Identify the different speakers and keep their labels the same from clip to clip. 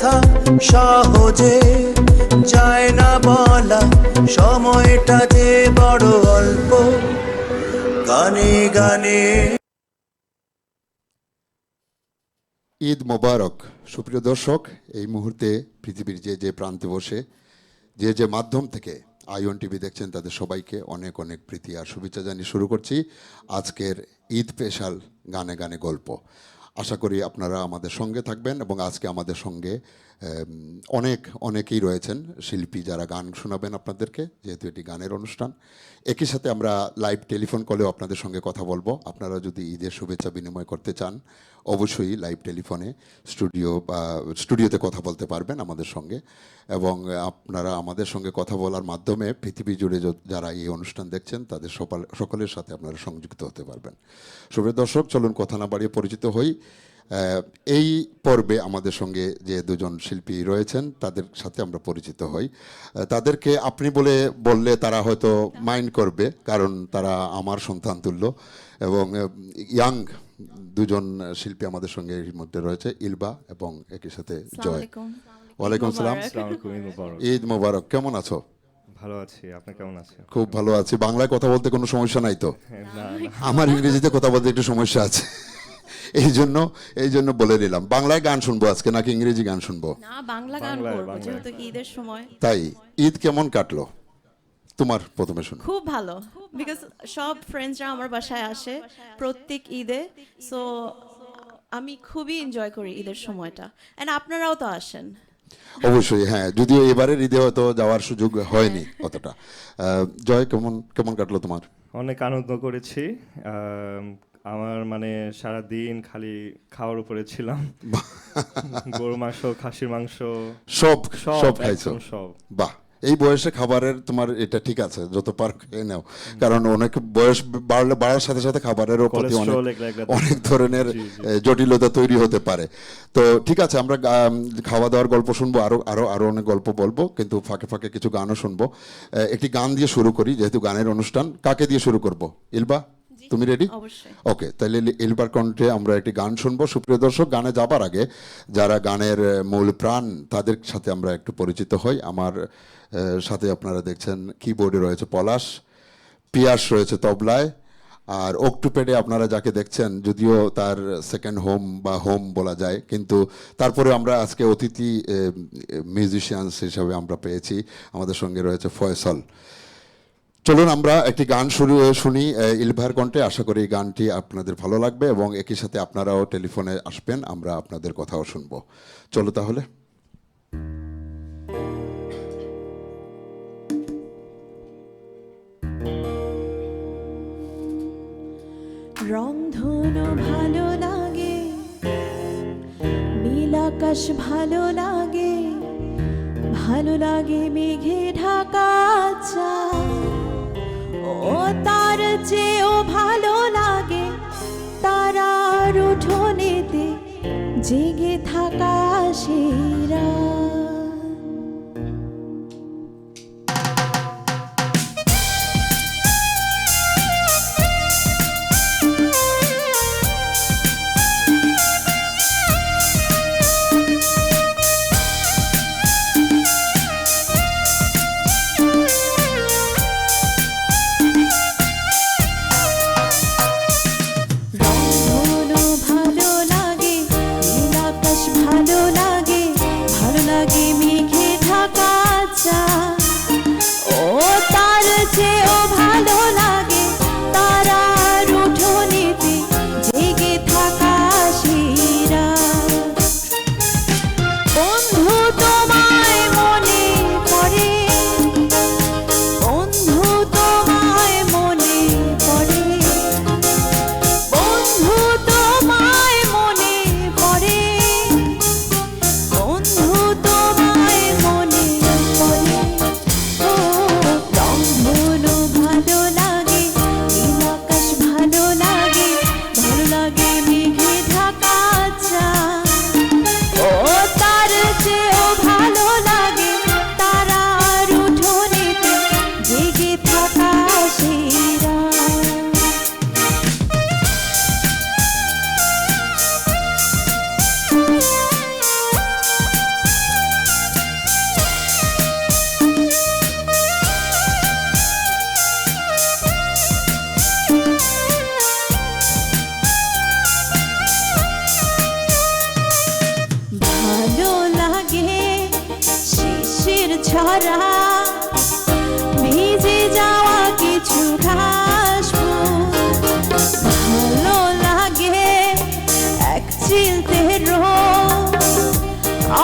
Speaker 1: কথা সহজে যায় না বলা, সময়টা যে বড় অল্প, গানে গানে।
Speaker 2: ঈদ মোবারক। সুপ্রিয় দর্শক, এই মুহূর্তে পৃথিবীর যে যে প্রান্তে বসে যে যে মাধ্যম থেকে আইওন টিভি দেখছেন তাদের সবাইকে অনেক অনেক প্রীতি আর শুভেচ্ছা জানিয়ে শুরু করছি আজকের ঈদ স্পেশাল গানে গানে গল্প। আশা করি আপনারা আমাদের সঙ্গে থাকবেন এবং আজকে আমাদের সঙ্গে অনেকেই রয়েছেন শিল্পী যারা গান শোনাবেন আপনাদেরকে, যেহেতু এটি গানের অনুষ্ঠান। একই সাথে আমরা লাইভ টেলিফোন কলেও আপনাদের সঙ্গে কথা বলবো। আপনারা যদি ঈদের শুভেচ্ছা বিনিময় করতে চান অবশ্যই লাইভ টেলিফোনে স্টুডিওতে কথা বলতে পারবেন আমাদের সঙ্গে, এবং আপনারা আমাদের সঙ্গে কথা বলার মাধ্যমে পৃথিবী জুড়ে যারা এই অনুষ্ঠান দেখছেন তাদের সকলের সাথে আপনারা সংযুক্ত হতে পারবেন। সুপ্রিয় দর্শক, চলুন কথা না বাড়িয়ে পরিচিত হই। এই পর্বে আমাদের সঙ্গে যে দুজন শিল্পী রয়েছেন তাদের সাথে আমরা পরিচিত হই। তাদেরকে আপনি বললে তারা হয়তো মাইন্ড করবে, কারণ তারা আমার সন্তান তুল্য, এবং ইয়াং দুজন শিল্পী আমাদের সঙ্গে এর মধ্যে রয়েছে, ইলবা এবং একই সাথে জয়। ওয়ালাইকুম আসসালাম। ঈদ মোবারক। কেমন আছো?
Speaker 3: ভালো আছি, আপনি কেমন আছেন?
Speaker 2: খুব ভালো আছি। বাংলায় কথা বলতে কোনো সমস্যা নাই তো? আমার ইংরেজিতে কথা বলতে একটু সমস্যা আছে, এই জন্য বলে নিলাম। বাংলায় গান শুনবো আজকে নাকি ইংরেজি গান শুনবো?
Speaker 4: না, বাংলা গান করব, যেহেতু ঈদের সময়।
Speaker 2: তাই ঈদ কেমন কাটলো তোমার? প্রথমে শুনো।
Speaker 4: খুব ভালো, বিকজ সব ফ্রেন্ডসরা আমার বাসায় আসে প্রত্যেক ঈদে, সো আমি খুবই এনজয় করি ঈদের সময়টা। এন্ড আপনারাও তো আসেন।
Speaker 2: অবশ্যই, হ্যাঁ, যদিও এবারের ঈদে হয়তো যাওয়ার সুযোগ হয়নি অতটা। জয়, কেমন কাটলো তোমার?
Speaker 3: অনেক আনন্দ করেছি। আমার মানে সারা দিন খালি খাওয়ার উপরে ছিলাম। গরু মাংস, খাসির মাংস,
Speaker 2: সব খাইছো?
Speaker 3: সব।
Speaker 2: বাহ, এই বয়সে খাবারের তোমার এটা ঠিক আছে, যত পার খেয়ে নাও, কারণ অনেক বয়স বাড়ার সাথে সাথে খাবারেরও প্রতি অনেক ধরনের জটিলতা তৈরি হতে পারে। তো ঠিক আছে, আমরা খাওয়া দাওয়ার গল্প শুনবো, আরো অনেক গল্প বলবো, কিন্তু ফাঁকে ফাঁকে কিছু গানও শুনবো। একটি গান দিয়ে শুরু করি, যেহেতু গানের অনুষ্ঠান। কাকে দিয়ে শুরু করব? ইলবা, তুমি রেডি? ওকে, তাহলে ইলবার কণ্ঠে আমরা একটি গান শুনবো। সুপ্রিয় দর্শক, গানে যাবার আগে যারা গানের মূল প্রাণ তাদের সাথে আমরা একটু পরিচিত হই। আমার সাথে আপনারা দেখছেন কিবোর্ডে রয়েছে পলাশ, পিয়াস রয়েছে তবলায়, আর অক্টোপ্যাডে আপনারা যাকে দেখছেন, যদিও তার সেকেন্ড হোম বলা যায়, কিন্তু তারপরে আমরা আজকে অতিথি মিউজিশিয়ানস হিসাবে আমরা পেয়েছি, আমাদের সঙ্গে রয়েছে ফয়সাল। চলুন আমরা একটি গান শুনি ইলভার কণ্ঠে। আশা করি এই গানটি আপনাদের ভালো লাগবে এবং একই সাথে আপনারাও টেলিফোনে আসবেন, আমরা আপনাদের কথাও শুনবো। চলো তাহলে।
Speaker 5: রংধনু ভালো লাগে, নীল আকাশ ভালো লাগে, ভালো লাগে মেঘে ঢাকা চাঁদ, ও তার চেয়েও ভালো লাগে তারার উঠোনেতে জেগে থাকা সেই রাত। ভালো লাগে, নীল আকাশ ভালো লাগে, ভালো ঝরা ভিজে যাওয়া কিছু ঘাস ভালো লাগে এক চিলতে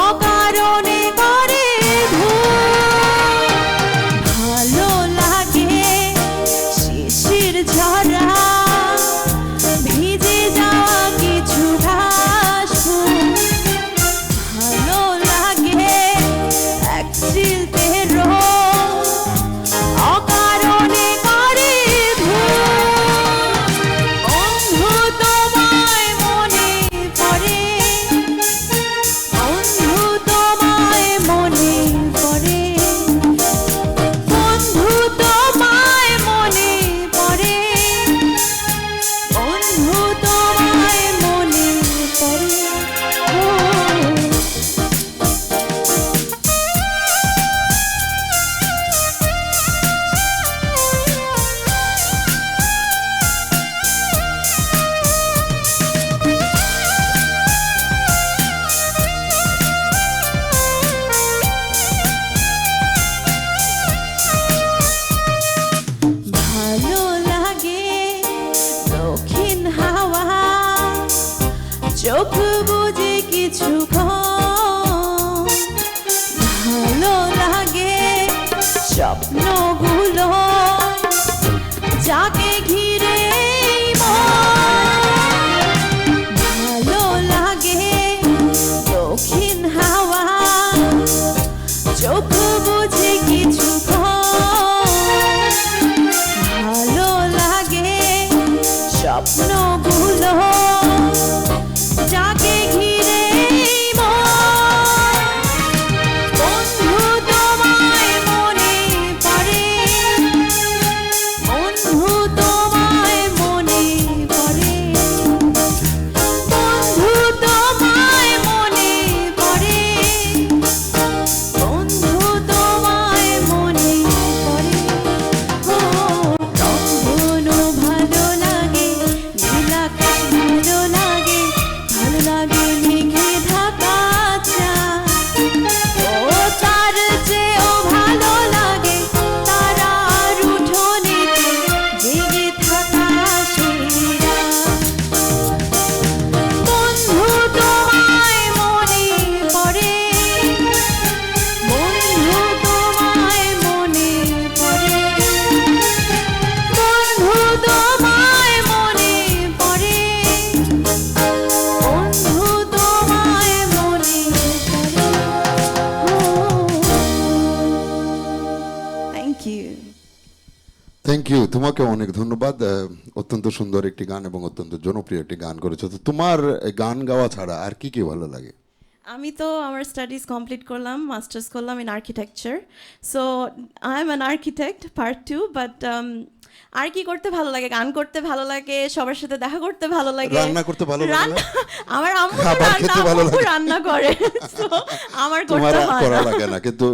Speaker 5: অকারণে করে ভালো লাগে শিশির ঝরা ভিজে যাওয়া কিছু ঘাস ভালো লাগে এক চিলতে অকারণে করে বন্ধু তোমায় মনে পড়ে বন্ধু তোমায় মনে পড়ে বন্ধু তোমায় মনে পড়ে বন্ধু তোমায় মনে পড়ে ভালো লাগে দক্ষিণ হাওয়া চোখ বুঝে কিছু ভালো লাগে স্বপ্নগুলো যাকে ঘিরে এই মন। ভালো লাগে দক্ষিণ হাওয়া চোখ বুঝে কিছু ভালো লাগে স্বপ্নগুলো যাকে ঘিরে এই মন। বন্ধু তোমায় মনে পড়ে বন্ধু তোমায় মনে পড়ে বন্ধু তোমায় মনে পড়ে বন্ধু তোমায় মনে পড়ে রংধনু ভালো লাগে নীল আকাশ ভালো লাগে ভালো লাগে মেঘে ঢাকা চাঁদ ও তার চেয়েও ভালো লাগে তারার উঠোনেতে জেগে থাকা সেই রাত। বন্ধু তোমায় মনে পড়ে বন্ধু তোমায় মনে পড়ে বন্ধু তোমায় মনে পড়ে বন্ধু তোমায় মনে পড়ে থ্যাংক ইউ
Speaker 2: থ্যাংক ইউ, তোমাকে অনেক ধন্যবাদ। অত্যন্ত সুন্দর একটি গান এবং অত্যন্ত জনপ্রিয় একটি গান করেছো। তো তোমার গান গাওয়া ছাড়া আর কি কি ভালো লাগে?
Speaker 4: আমি তো আমার স্টাডিজ কমপ্লিট করলাম, মাস্টার্স করলাম in architecture. So I am an architect part 2, but আর কি করতে ভালো লাগে? গান করতে ভালো লাগে, সবার সাথে দেখা করতে ভালো লাগে,
Speaker 2: রান্না করতে ভালো লাগে না?
Speaker 4: রান্না আমার আম্মু তো
Speaker 2: খাবার খেতে ভালো লাগে?
Speaker 4: রান্না করে। So, আমার
Speaker 2: তোমার
Speaker 4: করতে হয়
Speaker 2: করা
Speaker 4: না।
Speaker 2: লাগে না, কিন্তু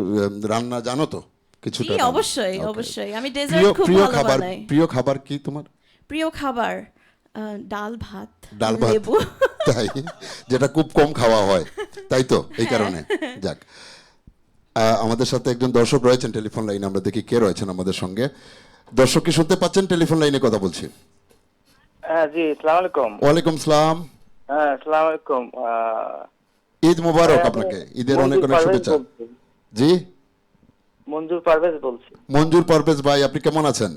Speaker 2: রান্না জানো তো কিছুটা?
Speaker 4: জি,
Speaker 2: জানো?
Speaker 4: অবশ্যই
Speaker 2: Okay.
Speaker 4: অবশ্যই। আমি
Speaker 2: প্রিয়
Speaker 4: ডেজার্ট খুব
Speaker 2: প্রিয়
Speaker 4: ভালো
Speaker 2: খাবার,
Speaker 4: বানাই।
Speaker 2: প্রিয় খাবার কি তোমার?
Speaker 4: প্রিয় খাবার ডাল ভাত,
Speaker 2: ডাল ভাত,
Speaker 4: লেবু।
Speaker 2: তাই? যেটা খুব কম খাওয়া হয়, তাই তো? এই কারণে। যাক, আমাদের সাথে একজন দর্শক রয়েছেন টেলিফোন লাইনে, আমরা দেখি কে রয়েছেন আমাদের সঙ্গে। দর্শক কি শুনতে পাচ্ছেন? টেলিফোন লাইনে কথা বলছি।
Speaker 6: হ্যাঁ জি, আসসালামু আলাইকুম।
Speaker 2: ওয়ালাইকুম সালাম।
Speaker 6: হ্যাঁ, আসসালামু আলাইকুম।
Speaker 2: ঈদ মোবারক
Speaker 6: আমি
Speaker 2: আপনাকে, ঈদের অনেক
Speaker 6: মঞ্জুর
Speaker 2: অনেক
Speaker 6: পারভেজ
Speaker 2: শুভেচ্ছা।
Speaker 6: বলছি।
Speaker 2: জি,
Speaker 6: মঞ্জুর পারভেজ বলছি।
Speaker 2: মঞ্জুর পারভেজ ভাই, আপনি কেমন আছেন?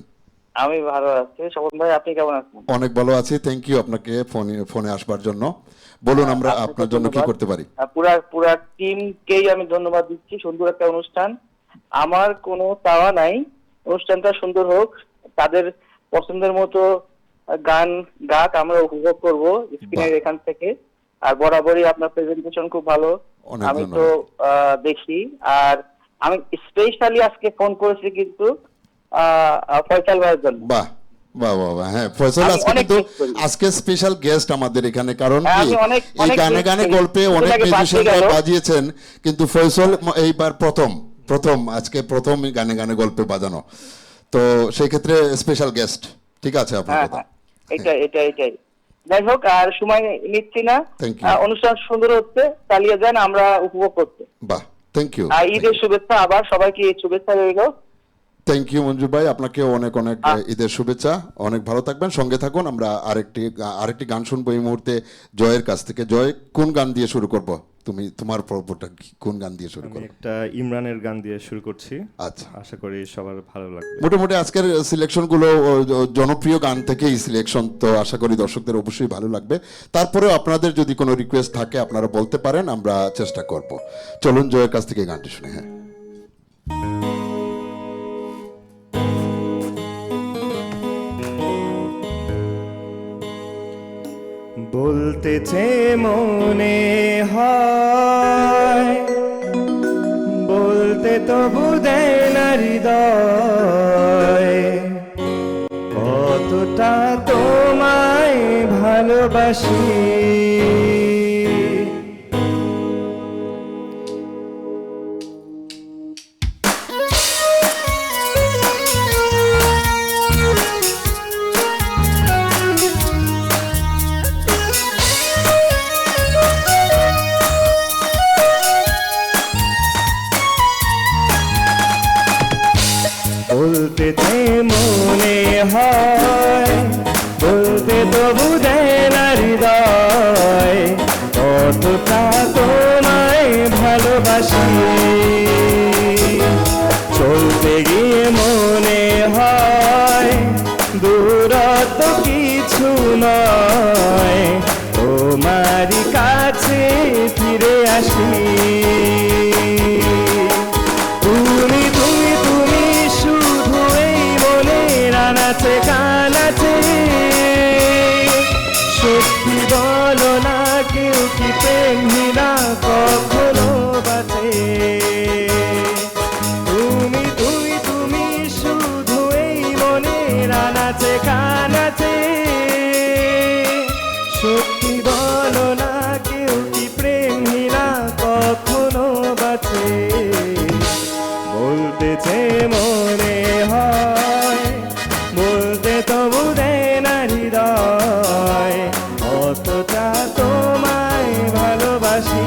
Speaker 6: আমি ভালো আছি। স্বপন ভাই, আপনি কেমন আছেন?
Speaker 2: অনেক ভালো আছি, থ্যাংক ইউ আপনাকে ফোনে আসবার জন্য। বলুন আমরা
Speaker 6: আপনাকে
Speaker 2: আপনার জন্য কি
Speaker 6: ধন্যবাদ।
Speaker 2: করতে পারি?
Speaker 6: পুরা টিমকেই আমি ধন্যবাদ দিচ্ছি। সুন্দর একটা অনুষ্ঠান, আমার কোনো চাওয়া নাই অনুষ্ঠানটা সুন্দর হোক, তাদের পছন্দের মতো গান গাক, আমরা উপভোগ করব স্ক্রিনের
Speaker 2: বাহ।
Speaker 6: এখান থেকে। আর বরাবরই আপনার প্রেজেন্টেশন খুব ভালো,
Speaker 2: অনেক
Speaker 6: আমি তো দেখি। আর আমি স্পেশালি আজকে ফোন করেছি কিন্তু ফয়সাল ভাইয়ের জন্য।
Speaker 2: বাহ বাহ বাহ বাহ, হ্যাঁ ফয়সাল
Speaker 6: আমি
Speaker 2: আজকে
Speaker 6: অনেক
Speaker 2: কিন্তু
Speaker 6: miss করি।
Speaker 2: আজকে স্পেশাল গেস্ট আমাদের এখানে, কারণ
Speaker 6: হ্যাঁ,
Speaker 2: কি
Speaker 6: আমি অনেক
Speaker 2: এই গানে
Speaker 6: miss
Speaker 2: গানে
Speaker 6: করি।
Speaker 2: গল্পে
Speaker 6: কিছুদিন
Speaker 2: অনেক
Speaker 6: আগে বাদ দিয়ে
Speaker 2: মিউজিশিয়ানরা
Speaker 6: গেল।
Speaker 2: বাজিয়েছেন, কিন্তু ফয়সাল এইবার প্রথম আজকে প্রথম গানে গানে গল্পে বাজানো, তো সেই ক্ষেত্রে স্পেশাল গেস্ট। ঠিক আছে আপনার
Speaker 6: হ্যাঁ
Speaker 2: কথা।
Speaker 6: হ্যাঁ, এটাই। যাই হোক, আর সময় নিচ্ছি না।
Speaker 2: Thank you.
Speaker 6: অনুষ্ঠান সুন্দর হচ্ছে, চালিয়ে যান, আমরা উপভোগ করতে।
Speaker 2: বাহ, থ্যাংক ইউ,
Speaker 6: ঈদের শুভেচ্ছা, আবার সবাইকে ঈদ শুভেচ্ছা রইল।
Speaker 2: থ্যাংক ইউ মঞ্জু ভাই, আপনাকে অনেক অনেক ঈদের শুভেচ্ছা। অনেক ভালো থাকবেন, সঙ্গে থাকুন। আমরা আরেকটি গান শুনবো এই মুহূর্তে জয়ের কাছ থেকে। জয়, কোন গান দিয়ে শুরু করব? তোমার পর্বটা কোন গান দিয়ে শুরু
Speaker 3: আমি
Speaker 2: করবো?
Speaker 3: একটা ইমরানের গান দিয়ে শুরু করছি,
Speaker 2: আচ্ছা,
Speaker 3: আশা করি সবার ভালো লাগবে।
Speaker 2: মোটামুটি আজকের সিলেকশনগুলো জনপ্রিয় গান থেকেই সিলেকশন, তো আশা করি দর্শকদের অবশ্যই ভালো লাগবে। তারপরেও আপনাদের যদি কোনো রিকোয়েস্ট থাকে আপনারা বলতে পারেন, আমরা চেষ্টা করব। চলুন জয়ের কাছ থেকে গানটি শুনে। হ্যাঁ,
Speaker 3: বলতেছে মনে হয়, বলতে তবু দেয় না হৃদয়, কতটা তোমায় ভালোবাসি। বলতেছে মনে হয়, বলতে তবু দেয় না হৃদয়, কতটা তোমায় ভালোবাসি। চলতে গিয়ে মনে হয় দূরত্ব কিছু নয়, তোমারই কাছে ফিরে আসি। তুমি তুমি তুমি শুধু এই মনের আনাচে কানাচে, সত্যি বলো না কেউ কি প্রেমহীনা কখনো বাঁচে। তুমি তুমি তুমি শুধু এই মনের আনাচে কানাচে, সত্যি বলো না কেউ কি প্রেমহীনা কখনো বাঁচে। বলতেছে মনে হয়, বলতে তবু দেয় না হৃদয়, অতটা তোমায় ভালোবাসি।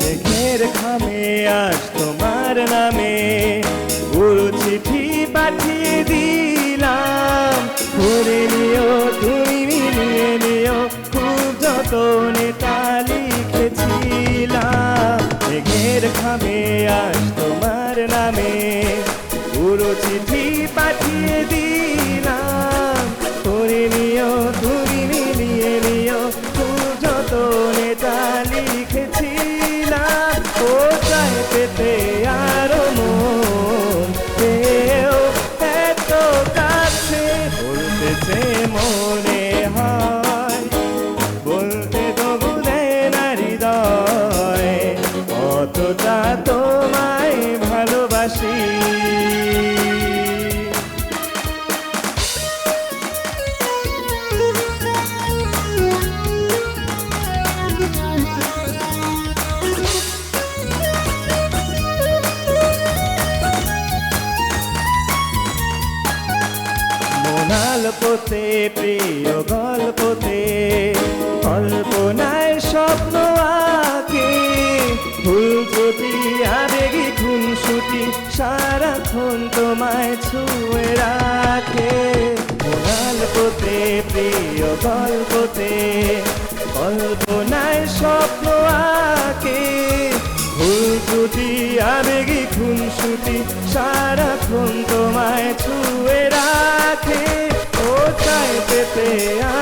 Speaker 3: মেঘের খামে আজ তোমার নামে গুরু চিঠি পাঠিয়ে দিলাম, করে নিও তুমি মিলিয়ে নিও, খুব যতনে তা লিখেছিলাম। মেঘের খামে আজ তোমার নামে গুরু চিঠি পাঠিয়ে দিলাম, করে নিও তুমি মিলিয়ে নিও, খুব যতনে তা লিখেছিলাম। ও চাই পেতে আরো মন পেও এত কাছে, বলতেছে মনে হয়, বলতে তবু দেয় না হৃদয়, কতটা তোমায় ভালোবাসি। গল্পতে প্রিয় গল্পতে, কল্পনায় স্বপ্ন আঁকে, ফুল প্রতি আবেগী খুনসুটি সারাক্ষণ তোমায় ছুঁয়ে রাখে। গল্পতে প্রিয় গল্পতে, কল্পনায় স্বপ্ন আঁকে, ফুল প্রতি আবেগী খুনসুটি সারাক্ষণ তোমায় ছুঁয়ে রাখে। ও চাই পেতে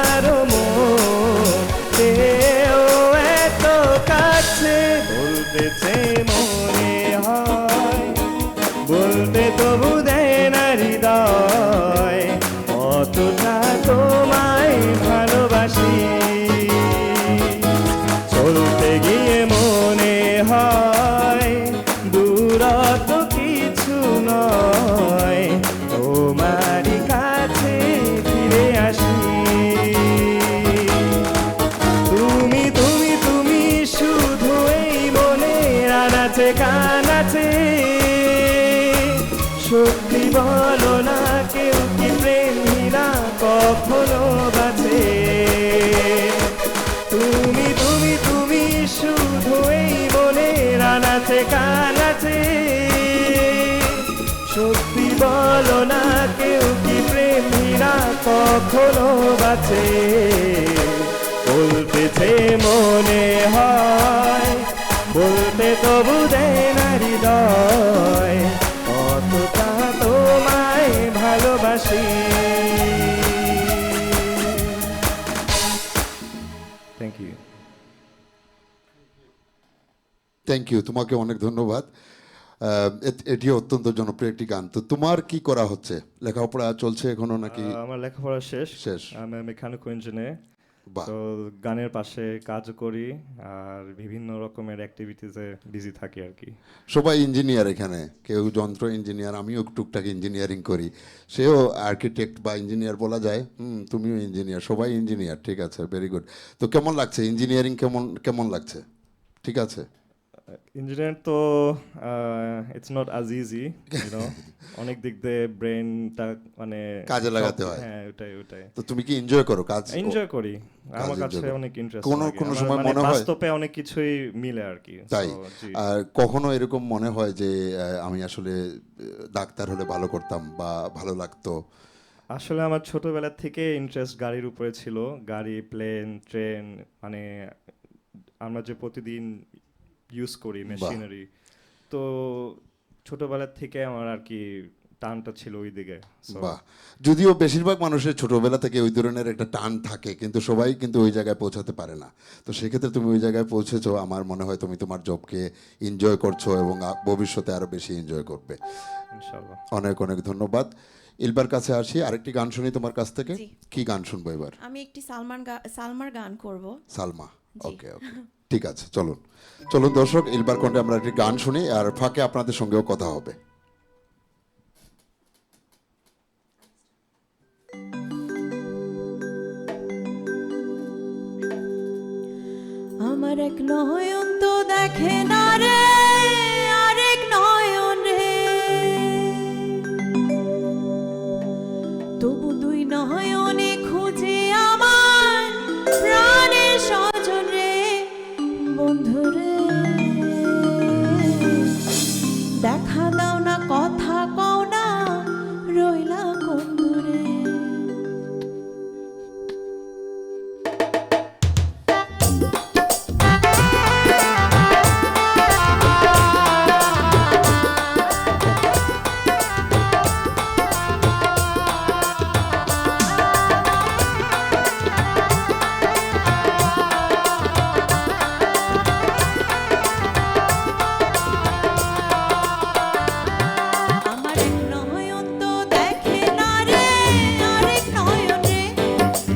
Speaker 3: আরো মন পেও এত কাছে, বলতেছে মনে হয়, বলতে তবু দেয় না হৃদয়, অতটা তোমায় ভালোবাসি। চলতে গিয়ে মনে হয় দূরত্ব কিছু নয়, তোমারই কাছে ফিরে আসি। বলো না কেউ কি প্রেমীরা কখনো বাঁচে তুমি তুমি তুমি শুধু এই মনের আনাচে কানাচে সত্যি বলো না কেউ কি প্রেমীরা কখনো বাঁচে বলতেছে মনে হয় বলতে তবু দেয় না হৃদয় কতটা তোমায় ভালোবাসি থ্যাংক ইউ
Speaker 2: থ্যাংক ইউ, তোমাকে অনেক ধন্যবাদ। এটি অত্যন্ত জনপ্রিয় একটি গান। তো তোমার কি করা হচ্ছে, লেখাপড়া চলছে এখনো নাকি?
Speaker 3: আমার লেখাপড়া শেষ
Speaker 2: শেষ।
Speaker 3: আমি মেকানিক্যাল ইঞ্জিনিয়ার।
Speaker 2: বাহ,
Speaker 3: তো গানের পাশে কাজ করি আর বিভিন্ন রকমের অ্যাক্টিভিটিসে বিজি থাকি আর কি।
Speaker 2: সবাই ইঞ্জিনিয়ার এখানে, কেউ যন্ত্র ইঞ্জিনিয়ার, আমিও টুকটাক ইঞ্জিনিয়ারিং করি, সেও আর্কিটেক্ট বা ইঞ্জিনিয়ার বলা যায়। তুমিও ইঞ্জিনিয়ার, সবাই ইঞ্জিনিয়ার, ঠিক আছে, ভেরি গুড। তো কেমন লাগছে ইঞ্জিনিয়ারিং, কেমন কেমন লাগছে? ঠিক আছে।
Speaker 3: ইঞ্জিনিয়ার তো ইটস নট আজ ইজি, অনেক দিক দিয়ে ব্রেনটা মানে
Speaker 2: কাজে লাগাতে হয়।
Speaker 3: হ্যাঁ, ওটাই ওটাই।
Speaker 2: তো তুমি কি এনজয় করো কাজ?
Speaker 3: এনজয় করি, আমার
Speaker 2: enjoy
Speaker 3: কাছে
Speaker 2: করো।
Speaker 3: অনেক ইন্টারেস্ট
Speaker 2: কোনো সময় মনে হয়
Speaker 3: বাস্তবে অনেক কিছুই মিলে আর কি।
Speaker 2: তাই?
Speaker 3: So, জি।
Speaker 2: আর কখনো এরকম মনে হয় যে আমি আসলে ডাক্তার হলে ভালো করতাম বা ভালো লাগতো?
Speaker 3: আসলে আমার ছোটবেলা থেকে ইন্টারেস্ট গাড়ির উপরে ছিল, গাড়ি, প্লেন, ট্রেন, মানে আমরা যে প্রতিদিন ইউজ করি মেশিনারি, তো ছোটবেলা থেকে আমার আর কি টানটা ছিল ওই দিকে। So,
Speaker 2: বাহ, যদিও বেশিরভাগ মানুষের ছোটবেলা থেকে ওই ধরনের একটা টান থাকে, কিন্তু সবাই কিন্তু ওই জায়গায় পৌঁছাতে পারে না। তো সেক্ষেত্রে তুমি ওই জায়গায় পৌঁছেছো, আমার মনে হয় তুমি তোমার জবকে এনজয় করছো এবং ভবিষ্যতে আরো বেশি এনজয় করবে।
Speaker 3: ইনশাআল্লাহ।
Speaker 2: অনেক অনেক ধন্যবাদ। ইলবার কাছে আসি, আরেকটি গান শুনি তোমার কাছ থেকে।
Speaker 4: জি।
Speaker 2: কি গান শুনবো এবার?
Speaker 4: আমি একটি সালমার গান করব।
Speaker 2: সালমা,
Speaker 4: জি।
Speaker 2: ওকে ওকে, ঠিক আছে, চলুন চলুন দর্শক, ইলবার কণ্ঠে আমরা একটি গান শুনি, আর ফাঁকে আপনাদের সঙ্গেও কথা হবে।
Speaker 5: আমার এক নয়ন তো দেখে না রে, আরেক নয়ন রে, তবু দুই নয়নে খুঁজে আমার প্রাণের স্বজন রে, বন্ধু রে, দেখা দাও না, কথা কও না, রইলা কোন দূরে। আমার এক নয়ন তো দেখে না রে, আরেক নয়ন রে,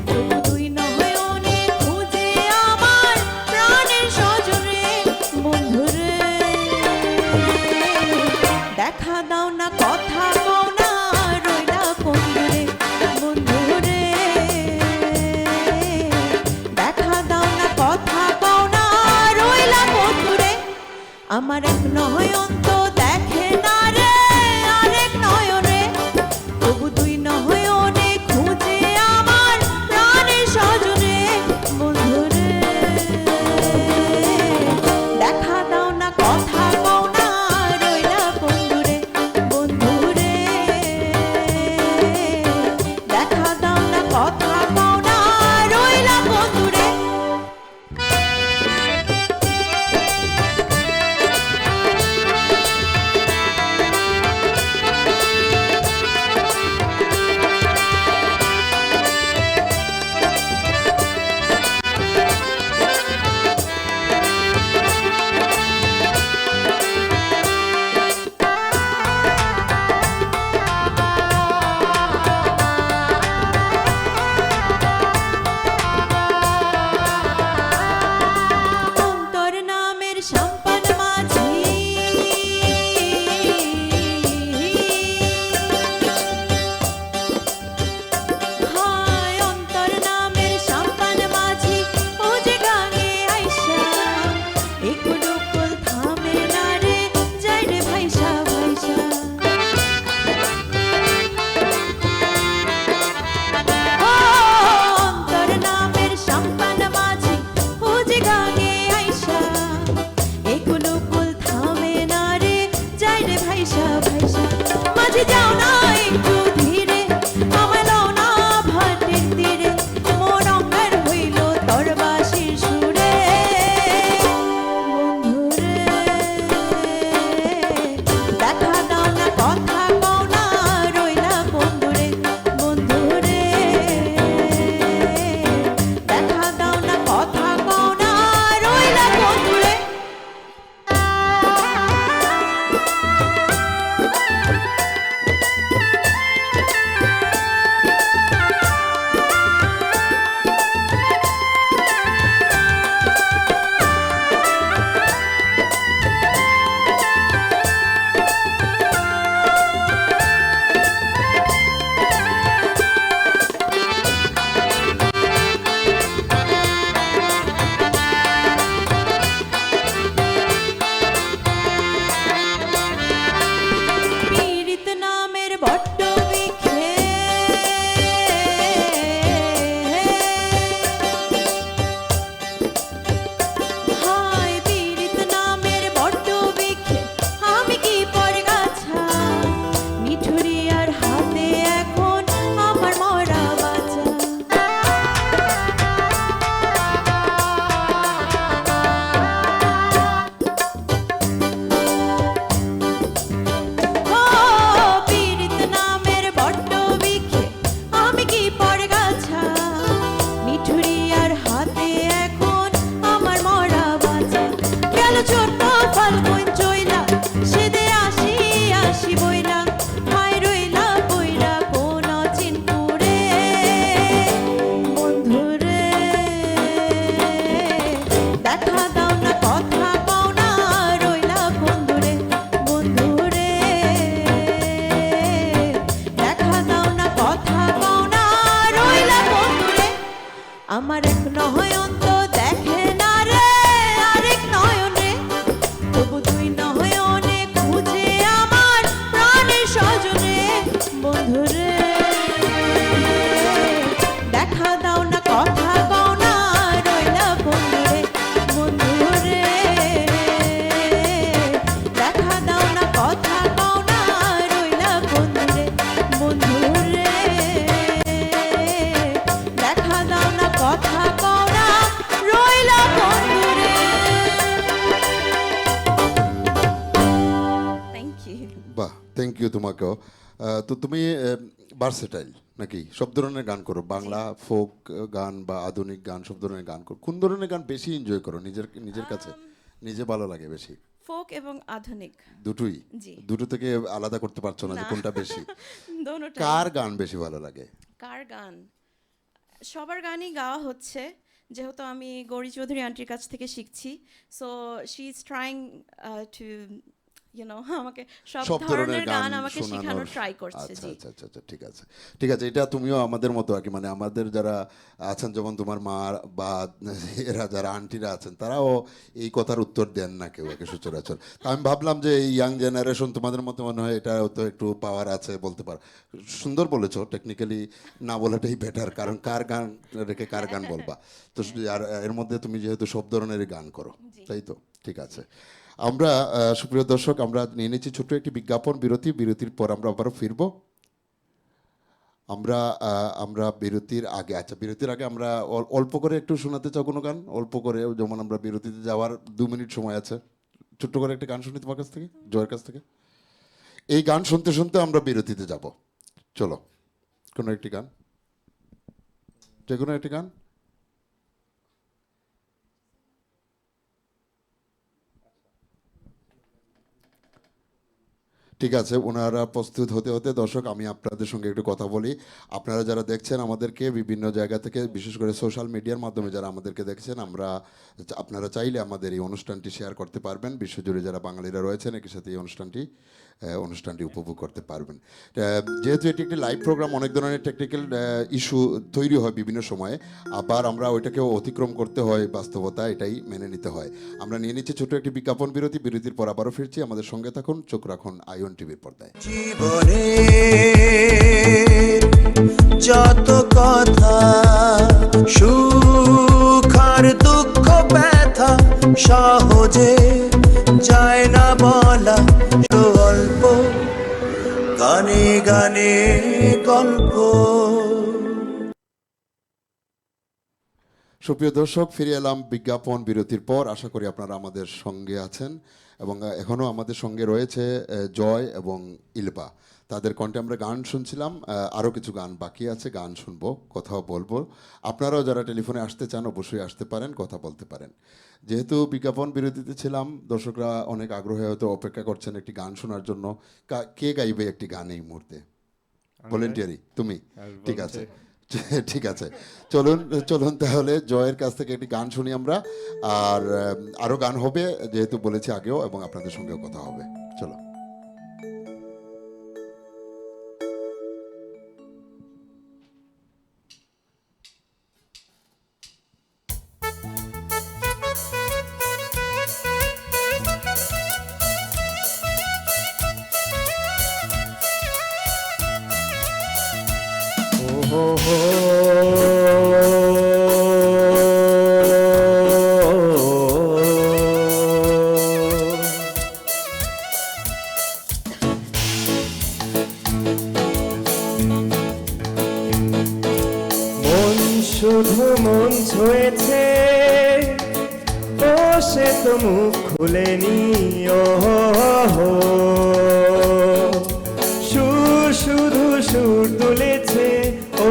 Speaker 5: তবু দুই নয়নে খুঁজে আমার প্রাণের স্বজন রে, বন্ধু রে, দেখা দাও না, কথা কও না, রইলা কোন দূরে, বন্ধু রে, দেখা দাও না, কথা কও না, রইলা কোন দূরে। আমার এক নয়ন তো দেখে না রে, আরেক নয়ন রে, তবু দুই নয়নে খুঁজে আমার প্রাণের স্বজন রে, বন্ধু রে, দেখা দাও না, কথা কও না, রইলা কোন দূরে, বন্ধু রে, দেখা দাও না, কথা কও না, রইলা কোন দূরে। আমার এক নয়ন্ত দেখে না রে আরেক নয়নে, তবু দুই নয়নে খুঁজে আমার প্রাণের স্বজনে। বন্ধুরে দেখা দাও না, কথা কও না, রইলা বন্ধুরে। বন্ধুরে দেখা দাও না, কথা কও না, রইলা বন্ধুরে। বন্ধুরে দেখা দাও না, কথা কও না, রইলা বন্ধুরে।
Speaker 4: Thank you.
Speaker 2: বাহ, থ্যাংক ইউ তোমাকেও। তো তুমি ভার্সেটাইল নাকি? সব ধরনের গান করো, বাংলা ফোক গান বা আধুনিক গান, সব ধরনের গান করো। কোন ধরনের গান বেশি এনজয় করো নিজের কাছে, নিজে ভালো লাগে বেশি?
Speaker 4: ফোক এবং আধুনিক
Speaker 2: দুটোই?
Speaker 4: জি।
Speaker 2: দুটো থেকে আলাদা করতে পারছো না যে কোনটা বেশি?
Speaker 4: দোনোটা।
Speaker 2: কার গান বেশি ভালো লাগে?
Speaker 4: কার গান? সবার গানই গাওয়া হচ্ছে, যেহেতু আমি গৌরী চৌধুরী আন্টির কাছ থেকে শিখছি। So she is trying to আমাকে সব
Speaker 2: সব ধরনের
Speaker 4: ধরনের
Speaker 2: গান
Speaker 4: গান আমাকে শেখানোর
Speaker 2: শোনানোর
Speaker 4: ট্রাই করছে।
Speaker 2: আচ্ছা
Speaker 4: জি।
Speaker 2: আচ্ছা আচ্ছা আচ্ছা, ঠিক আছে ঠিক আছে। এটা তুমিও আমাদের মতো আর কি, মানে আমাদের যারা আছেন, যেমন তোমার মা বা এরা যারা আন্টিরা আছেন, তারাও এই কথার উত্তর দেন না কেউ একে সচরাচর। তা আমি ভাবলাম যে এই ইয়াং জেনারেশন তোমাদের মতো মনে হয় এটা তো একটু পাওয়ার আছে, বলতে পারো। সুন্দর বলেছো, টেকনিক্যালি না বলাটাই বেটার, কারণ কার গান রেখে কার গান বলবা। তো আর এর মধ্যে তুমি যেহেতু সব ধরনেরই গান করো, তাই তো? ঠিক আছে। আমরা সুপ্রিয় দর্শক, আমরা নিয়ে নিচ্ছি ছোট্ট একটি বিজ্ঞাপন বিরতি। বিরতির পর আমরা আবারও ফিরবো। আমরা বিরতির আগে, আচ্ছা বিরতির আগে আমরা অল্প করে একটু শোনাতে চাও কোনো গান? অল্প করে, যেমন আমরা বিরতিতে যাওয়ার 2 মিনিট সময় আছে, ছোট্ট করে একটা গান শুনি তোমার কাছ থেকে, জয়ের কাছ থেকে। এই গান শুনতে শুনতে আমরা বিরতিতে যাব। চলো, কোনো একটি গান, যে কোনো একটি গান। ঠিক আছে, ওনারা প্রস্তুত হতে হতে দর্শক আমি আপনাদের সঙ্গে একটু কথা বলি। আপনারা যারা দেখছেন আমাদেরকে বিভিন্ন জায়গা থেকে, বিশেষ করে সোশ্যাল মিডিয়ার মাধ্যমে যারা আমাদেরকে দেখছেন, আপনারা চাইলে আমাদের এই অনুষ্ঠানটি শেয়ার করতে পারবেন। বিশ্বজুড়ে যারা বাঙালিরা রয়েছেন একই সাথে এই অনুষ্ঠানটি উপভোগ করতে পারবেন। যেহেতু এটি একটি লাইভ প্রোগ্রাম, অনেক ধরনের টেকনিক্যাল ইস্যু তৈরি হয় বিভিন্ন সময়ে, আবার আমরা ওইটাকেও অতিক্রম করতে হয়, বাস্তবতা এটাই মেনে নিতে হয়। আমরা নিয়ে নিচ্ছি ছোট একটি বিজ্ঞাপন বিরতি। বিরতির পর আবারও ফিরছি। আমাদের সঙ্গে থাকুন, চোখ রাখুন আইওন টিভির পর্দায়।
Speaker 1: জীবনে যত কথা, সুখ আর দুঃখ ব্যথা সহজে যায় না বলা, অল্প গানে গানে গল্প।
Speaker 2: সুপ্রিয় দর্শক, ফিরে এলাম বিজ্ঞাপন বিরতির পর। আশা করি আপনারা আমাদের সঙ্গে আছেন এবং এখনও আমাদের সঙ্গে রয়েছে জয় এবং ইলবা। তাদের কণ্ঠে আমরা গান শুনছিলাম। আরও কিছু গান বাকি আছে, গান শুনবো, কথাও বলবো। আপনারাও যারা টেলিফোনে আসতে চান অবশ্যই আসতে পারেন, কথা বলতে পারেন। যেহেতু বিজ্ঞাপন বিরতিতে ছিলাম, দর্শকরা অনেক আগ্রহে হয়তো অপেক্ষা করছেন একটি গান শোনার জন্য। কে গাইবে একটি গান এই মুহূর্তে? ভলেন্টিয়ারি তুমি? ঠিক আছে ঠিক আছে, চলুন তাহলে জয়ের কাছ থেকে একটি গান শুনি আমরা। আর আরও গান হবে যেহেতু বলেছি আগেও, এবং আপনাদের সঙ্গেও কথা হবে। চলো।
Speaker 3: শুধু মন ছুঁয়েছে, ও সে তো মুখ খুলেনি। ও সুর শুধু সুর তুলেছে, ও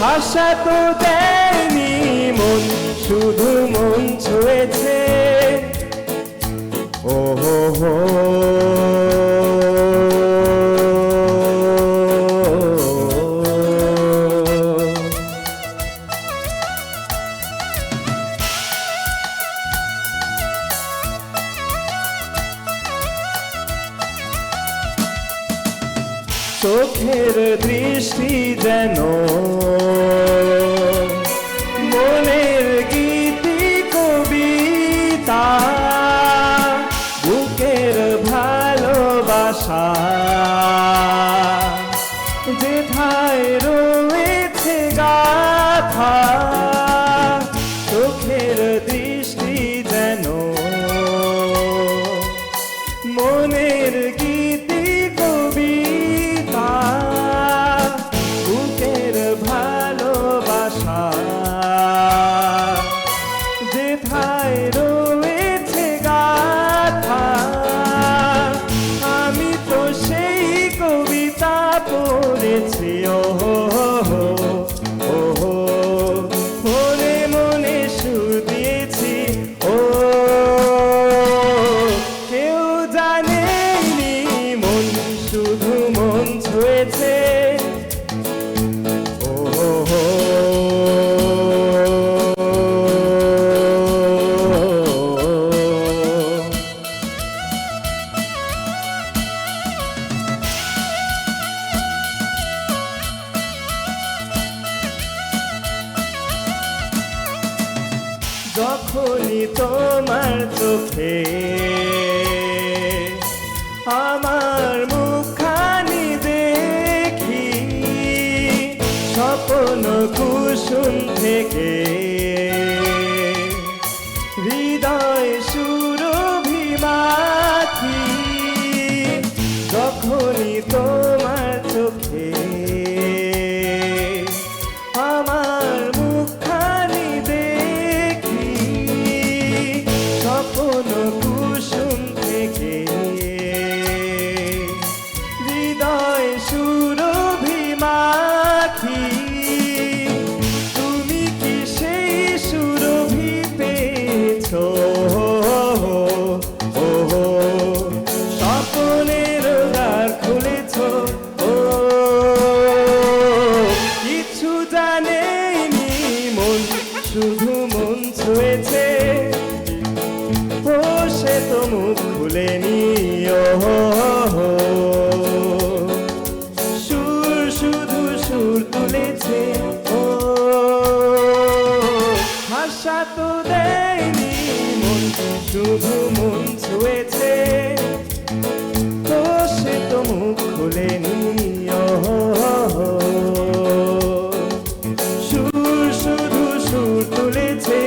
Speaker 3: ভাষা তো দেয়নি। মন শুধু মন ছুঁয়েছে, ও চোখের দৃষ্টি যেন গাথা চোখের দৃষ্টি যেন মনের গীতি কবিতা বুকের ভালোবাসা যেথায় রয়েছে গাথা আমি তো সেই কবিতা পড়েছি মনে মনে সুর দিয়েছি কেউ জানেনি মন শুধু মন ছুঁয়েছে যখনই তোমার চোখে আমার মুখখানি দেখি স্বপ্ন কুসুম থেকে হৃদয় সুরভিমাখি যখনই তোমার চোখে আমার মুখখানি দেখি স্বপ্ন কুসুম থেকে হৃদয় সুরভিমাখি তুমি কি সেই সুরভি পেয়েছো স্বপ্নের দ্বার খুলেছো কিছু জানেনি মন শুধু মন ছুঁয়েছে সে তো মুখ খুলেনি সুর শুধু সুর তুলেছে ভাষা তো দেয়নি মন শুধু মন ছুঁয়েছে সে তো মুখ খুলেনি সুর শুধু সুর তুলেছে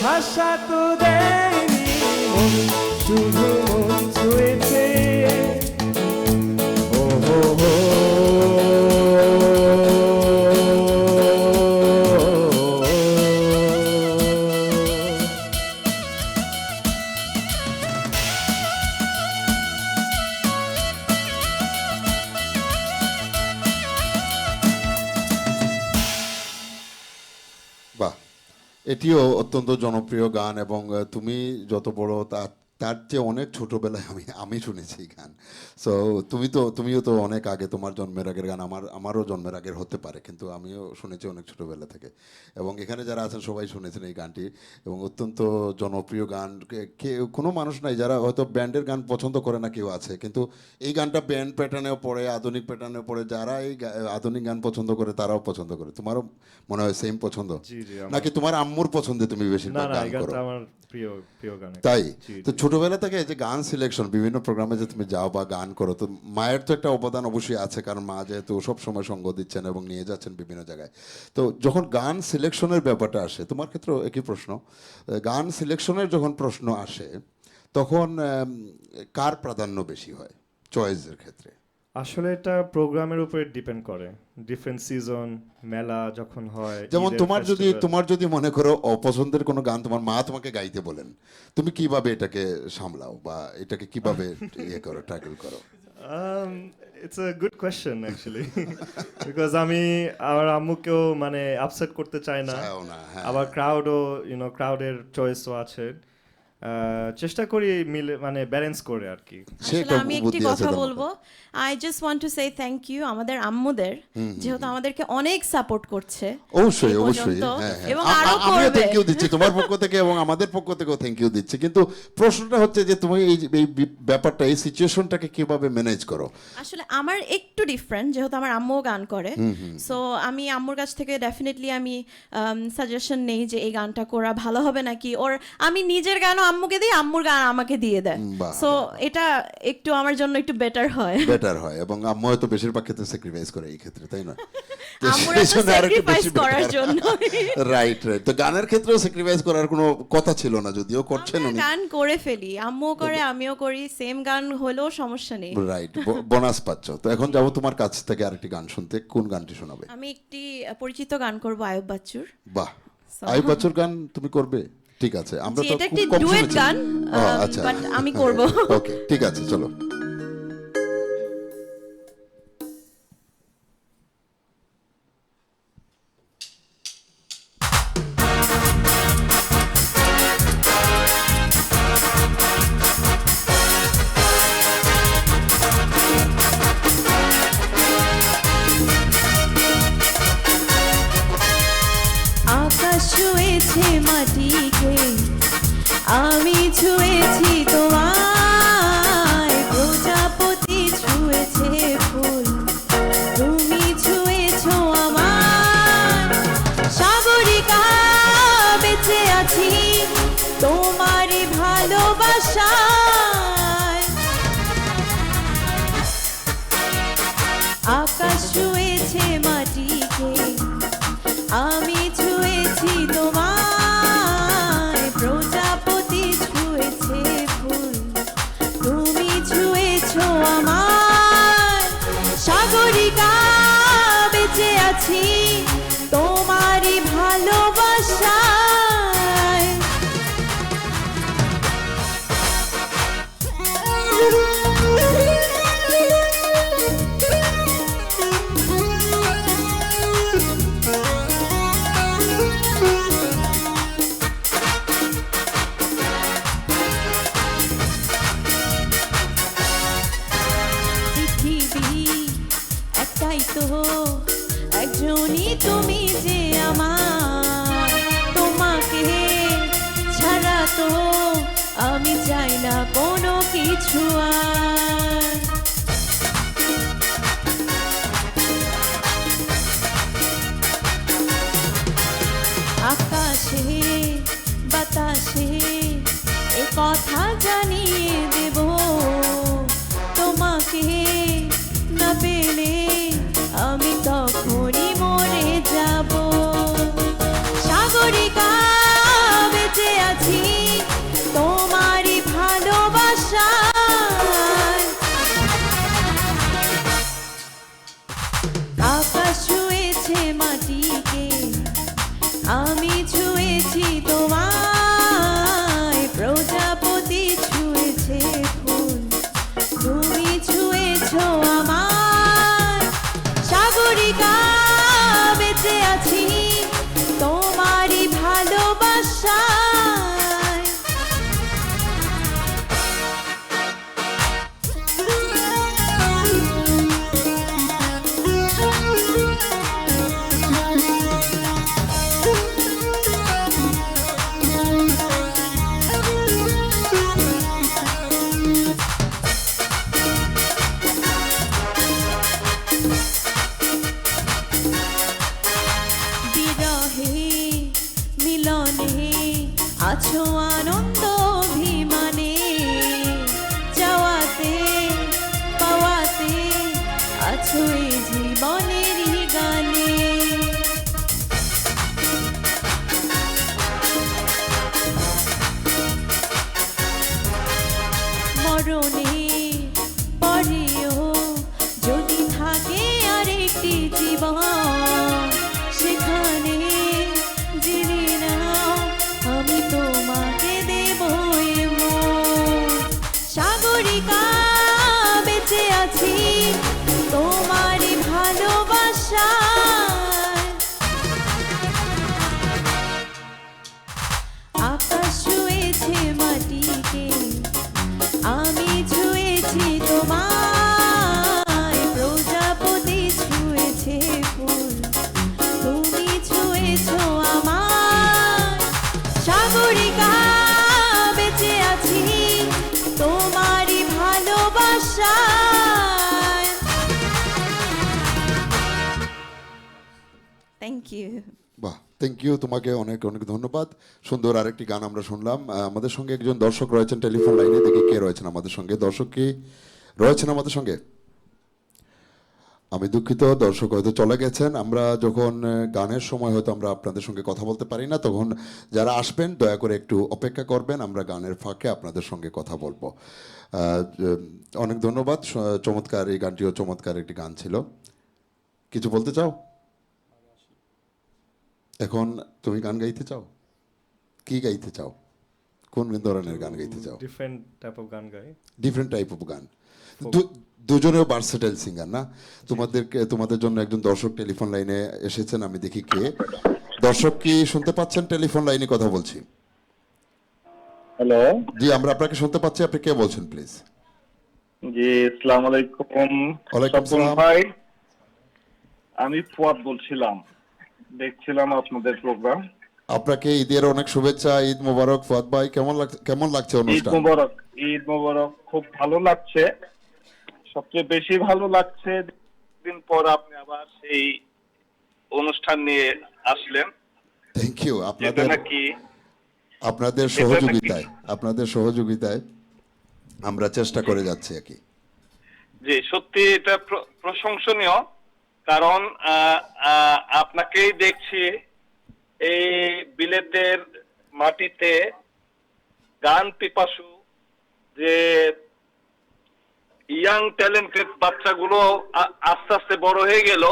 Speaker 3: ভাষা তো দেয়নি মন শুধু মন ছুঁয়েছে
Speaker 2: বাহ, এটিও অত্যন্ত জনপ্রিয় গান এবং তুমি যত বড় তার চেয়ে অনেক ছোটবেলায় আমি শুনেছি এই গান। সো তুমিও তো অনেক আগে, তোমার জন্মের আগের গান, আমারও জন্মের আগের হতে পারে, কিন্তু আমিও শুনেছি অনেক ছোটবেলা থেকে। এবং এখানে যারা আছেন সবাই শুনেছেন এই গানটি, এবং অত্যন্ত জনপ্রিয় গান। কোনো মানুষ নাই যারা হয়তো ব্যান্ডের গান পছন্দ করে না, কেউ আছে, কিন্তু এই গানটা ব্যান্ড প্যাটার্নেও পড়ে, আধুনিক প্যাটার্নেও পড়ে। যারা এই আধুনিক গান পছন্দ করে তারাও পছন্দ করে। তোমারও মনে হয় সেম পছন্দ, নাকি তোমার আম্মুর পছন্দে তুমি বেশিরভাগ গান করো?
Speaker 3: আমার প্রিয় গান।
Speaker 2: তাই তো ছোটবেলা থেকে যে গান সিলেকশন, বিভিন্ন প্রোগ্রামে যে তুমি যাও বা গান করো, তো মায়ের তো একটা অবদান অবশ্যই আছে, কারণ মা যেহেতু সব সময় সঙ্গ দিচ্ছেন এবং নিয়ে যাচ্ছেন বিভিন্ন জায়গায়। তো যখন গান সিলেকশনের ব্যাপারটা আসে, তোমার ক্ষেত্রেও একই প্রশ্ন, গান সিলেকশনের যখন প্রশ্ন আসে তখন কার প্রাধান্য বেশি হয় চয়েসের ক্ষেত্রে?
Speaker 3: আসলে এটা প্রোগ্রামের উপরে ডিপেন্ড করে, ডিফারেন্ট সিজন, মেলা যখন হয়।
Speaker 2: যেমন তোমার যদি মনে করো অপছন্দের কোনো গান তোমার মা তোমাকে গাইতে বলেন, তুমি কিভাবে এটাকে সামলাও বা এটাকে কিভাবে ট্যাকল করো?
Speaker 3: It's a good question actually because আমি আমার আম্মুকেও মানে আপসেট করতে চাই না, আবার ক্রাউডের চয়েসও আছে। চেষ্টা করি মিলে মানে ব্যালেন্স করে আর কি।
Speaker 4: আসলে আমি একটি কথা বলবো, I just want to say thank you আমাদের আম্মুদের, যেহেতু আমাদেরকে অনেক সাপোর্ট করছে।
Speaker 2: অবশ্যই
Speaker 4: এবং আরো করবে।
Speaker 2: আমিও থ্যাংক ইউ দিচ্ছি তোমার পক্ষ থেকে এবং আমাদের পক্ষ থেকেও থ্যাংক ইউ দিচ্ছি, কিন্তু প্রশ্নটা হচ্ছে যে তুমি এই ব্যাপারটা, এই সিচুয়েশনটাকে কিভাবে ম্যানেজ করো?
Speaker 4: আসলে আমার একটু ডিফারেন্ট, যেহেতু আমার আম্মুও গান করে, সো আমি আম্মুর কাছ থেকে ডেফিনেটলি আমি সাজেশন নেই যে এই গানটা করা ভালো হবে নাকি, ওর আমি নিজের গানও আম্মুকে দিই, আম্মুর গান আমাকে দিয়ে দেয়।
Speaker 2: বাহ,
Speaker 4: সো এটা একটু আমার জন্য একটু বেটার হয়।
Speaker 2: বেটার হয়, এবং আম্মু হয়তো বেশিরভাগ ক্ষেত্রে স্যাক্রিফাইস করে এই ক্ষেত্রে, তাই না?
Speaker 4: আম্মুরা তো স্যাক্রিফাইস করার জন্য।
Speaker 2: Right right. তো গানের ক্ষেত্রেও স্যাক্রিফাইস করার কোনো কথা ছিল না, যদিও করছেন উনি।
Speaker 4: গান করে ফেলি, আম্মুও করে আমিও করি, সেম গান হলেও সমস্যা নেই।
Speaker 2: রাইট, বোনাস পাচ্ছ। তো এখন যাবো তোমার কাছ থেকে আরেকটি গান শুনতে। কোন গানটি শোনাবে?
Speaker 4: আমি একটি পরিচিত গান করব আয়ুব বাচ্চুর।
Speaker 2: বাহ, আয়ুব বাচ্চুর গান তুমি করবে? ঠিক আছে, আমরা তো
Speaker 4: এটা
Speaker 2: খুব
Speaker 4: একটি
Speaker 2: কম
Speaker 4: ডুয়েট
Speaker 2: শুনেছি।
Speaker 4: গান,
Speaker 2: আচ্ছা,
Speaker 4: বাট আমি করব।
Speaker 2: ওকে, ঠিক আছে, চলো।
Speaker 5: আকাশ ছুঁয়েছে মাটিকে, আমি ছুঁয়েছি তোমায়, প্রজাপতি ছুঁয়েছে ফুল, তুমি ছুঁয়েছো আমার, সাগরিকা বেঁচে আছি তোমারই ভালোবাসায়। আকাশ ছুঁয়েছে মাটিকে, আমি ছুঁয়েছি তোমায়, প্রজাপতি ছুঁয়েছে ফুল, তুমি ছুঁয়েছো আমার, সাগরিকা বেঁচে আছি তোমারই ভালোবাসায়। পৃথিবী একটাই তো, একজনই তুমি যে আমার, তোমাকে ছাড়া তো আমি চাই না কোনো কিছু আর। আকাশে বাতাসে এ কথা জানিয়ে দেব, তোমাকে না পেলে আমি তখনই মরে যাব। সাগরিকা বেঁচে আছি তোমারই ভালোবাসায়। আকাশ ছুঁয়েছে মাটিকে, আমি ছুঁয়েছি তোমায়, প্রজাপতি ছুঁয়েছে ফুল, তুমি ছুঁয়েছো আমার, সাগরিকা বেঁচে আছি তোমারই ভালোবাসায়। বিরহে মিলনে আছো আনন্দ অভিমানে, যাওয়াতে পাওয়াতে আছো এই জীবনেরই গানে। মরণে পরেও যদি থাকে আরেকটি জীবন, সেখানে জেনে নাও আমি তোমাকে দেব এ মন। সাগরিকা বেঁচে আছি তোমারই ভালোবাসায়। আকাশ ছুঁয়েছে মাটিকে, আমি ছুঁয়েছি তোমায়, প্রজাপতি ছুঁয়েছে ফুল,
Speaker 4: থ্যাংক ইউ।
Speaker 2: বাহ, থ্যাংক ইউ, তোমাকে অনেক অনেক ধন্যবাদ। সুন্দর আরেকটি গান আমরা শুনলাম। আমাদের সঙ্গে একজন দর্শক রয়েছেন টেলিফোন লাইনে, দেখি কে রয়েছেন আমাদের সঙ্গে। দর্শক কি রয়েছেন আমাদের সঙ্গে? আমি দুঃখিত, দর্শক হয়তো চলে গেছেন। আমরা যখন গানের সময় হয়তো আমরা আপনাদের সঙ্গে কথা বলতে পারি না, তখন যারা আসবেন দয়া করে একটু অপেক্ষা করবেন, আমরা গানের ফাঁকে আপনাদের সঙ্গে কথা বলবো। অনেক ধন্যবাদ, চমৎকার, এই গানটিও চমৎকার একটি গান ছিল। কিছু বলতে চাও? এখন তুমি গান গাইতে চাও? কি গাইতে চাও? কোন ধরনের গান গাইতে চাও?
Speaker 3: ডিফারেন্ট টাইপ অফ গান গাই।
Speaker 2: ডিফারেন্ট টাইপ অফ গান। দুজনেও ভার্সেটাইল সিঙ্গার না? তোমাদের জন্য একজন দর্শক টেলিফোন লাইনে এসেছেন, আমি দেখি কে। দর্শক কি শুনতে পাচ্ছেন? টেলিফোন লাইনে কথা বলছি।
Speaker 7: হ্যালো,
Speaker 2: জি, আমরা আপনাকে শুনতে পাচ্ছি। আপনি কে বলছেন প্লিজ?
Speaker 7: জি আসসালামু আলাইকুম।
Speaker 2: ওয়ালাইকুম
Speaker 7: স্বপন
Speaker 2: আসসালাম।
Speaker 7: ভাই, আমি ফুয়াদ বলছিলাম, দেখছিলাম আপনাদের প্রোগ্রাম।
Speaker 2: আপনাকে ঈদের অনেক শুভেচ্ছা। ঈদ মোবারক ফুয়াদ ভাই। কেমন লাগছে
Speaker 7: ঈদ
Speaker 2: অনুষ্ঠান?
Speaker 7: মোবারক। ঈদ মোবারক। খুব ভালো লাগছে। সবচেয়ে বেশি ভালো লাগছে দিন পর আপনি আবার সেই অনুষ্ঠান নিয়ে আসলেন,
Speaker 2: থ্যাংক ইউ।
Speaker 7: যেটা নাকি
Speaker 2: আপনাদের সহযোগিতায় আমরা চেষ্টা করে যাচ্ছি আর কি।
Speaker 7: জি সত্যি এটা প্রশংসনীয়, কারণ আপনাকেই দেখছি এই বিলেতের মাটিতে গান পিপাসু যে ইয়াং ট্যালেন্টেড বাচ্চাগুলো আস্তে আস্তে বড় হয়ে গেল,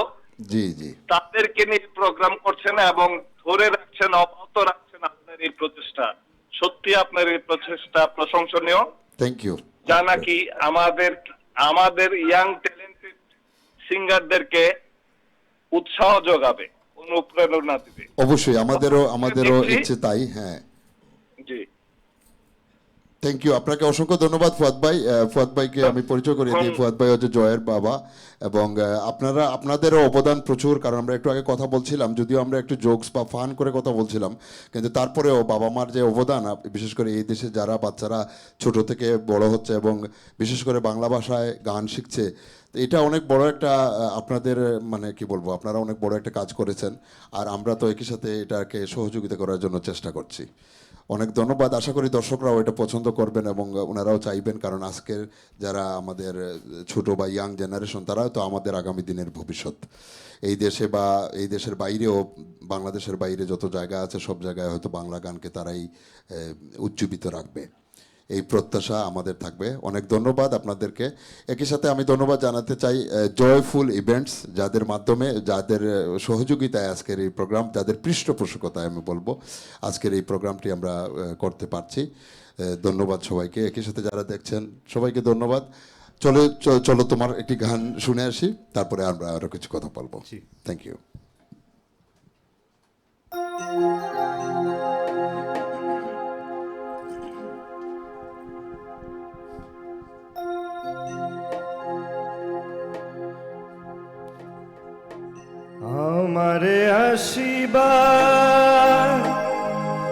Speaker 2: জি জি,
Speaker 7: তাদেরকে নিয়ে প্রোগ্রাম করছেন এবং ধরে রাখছেন, অব্যাহত রাখছেন আপনার এই প্রচেষ্টা। সত্যি আপনার এই প্রচেষ্টা প্রশংসনীয়।
Speaker 2: Thank you.
Speaker 7: যা নাকি আমাদের ইয়াং ট্যালেন্টেড সিঙ্গারদেরকে উৎসাহ যোগাবে, অনুপ্রেরণা দিবে।
Speaker 2: অবশ্যই আমাদেরও ইচ্ছে তাই। হ্যাঁ,
Speaker 7: জি
Speaker 2: থ্যাংক ইউ। আপনাকে অসংখ্য ধন্যবাদ ফুয়াদ ভাই। ফুয়াদ ভাইকে আমি পরিচয় করে দিই। ফুয়াদ ভাই হচ্ছে জয়ের বাবা, এবং আপনাদেরও অবদান প্রচুর। কারণ আমরা একটু আগে কথা বলছিলাম, যদিও আমরা একটু জোকস বা ফান করে কথা বলছিলাম, কিন্তু তারপরেও বাবা মার যে অবদান, বিশেষ করে এই দেশে যারা বাচ্চারা ছোট থেকে বড় হচ্ছে এবং বিশেষ করে বাংলা ভাষায় গান শিখছে, তো এটা অনেক বড় একটা আপনাদের মানে কি বলবো, আপনারা অনেক বড় একটা কাজ করেছেন। আর আমরা তো একই সাথে এটাকে সহযোগিতা করার জন্য চেষ্টা করছি। অনেক ধন্যবাদ। আশা করি দর্শকরাও এটা পছন্দ করবেন এবং ওনারাও চাইবেন, কারণ আজকের যারা আমাদের ছোট বা ইয়াং জেনারেশন, তারাও তো আমাদের আগামী দিনের ভবিষ্যৎ। এই দেশে বা এই দেশের বাইরেও, বাংলাদেশের বাইরে যত জায়গা আছে সব জায়গায় হয়তো বাংলা গানকে তারাই উজ্জীবিত রাখবে, এই প্রত্যাশা আমাদের থাকবে। অনেক ধন্যবাদ আপনাদেরকে। একই সাথে আমি ধন্যবাদ জানাতে চাই জয়ফুল ইভেন্টস, যাদের মাধ্যমে, যাদের সহযোগিতায় আজকের এই প্রোগ্রাম, যাদের পৃষ্ঠপোষকতায় আমি বলবো আজকের এই প্রোগ্রামটি আমরা করতে পারছি। ধন্যবাদ সবাইকে। একই সাথে যারা দেখছেন সবাইকে ধন্যবাদ। চলো তোমার একটি গান শুনে আসি, তারপরে আমরা আরও কিছু কথা বলবো। Thank you.
Speaker 3: আমারে আসিবার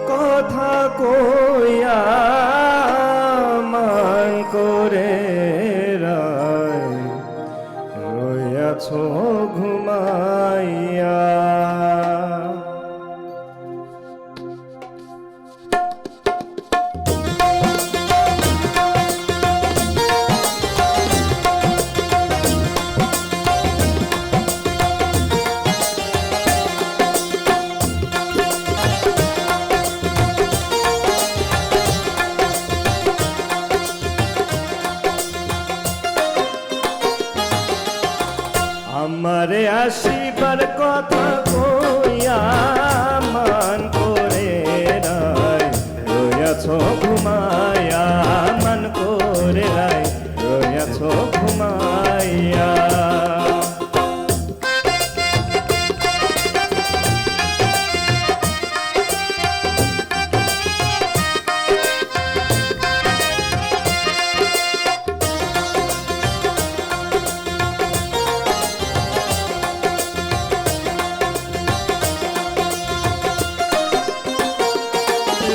Speaker 3: কথা কইয়া মান করে রইয়াছ ঘুমাইয়া। আমারে আসিবার কথা কইয়া মান করে রইয়াছ ঘুমাইয়া, মান করে রইয়াছ ঘুমাইয়া।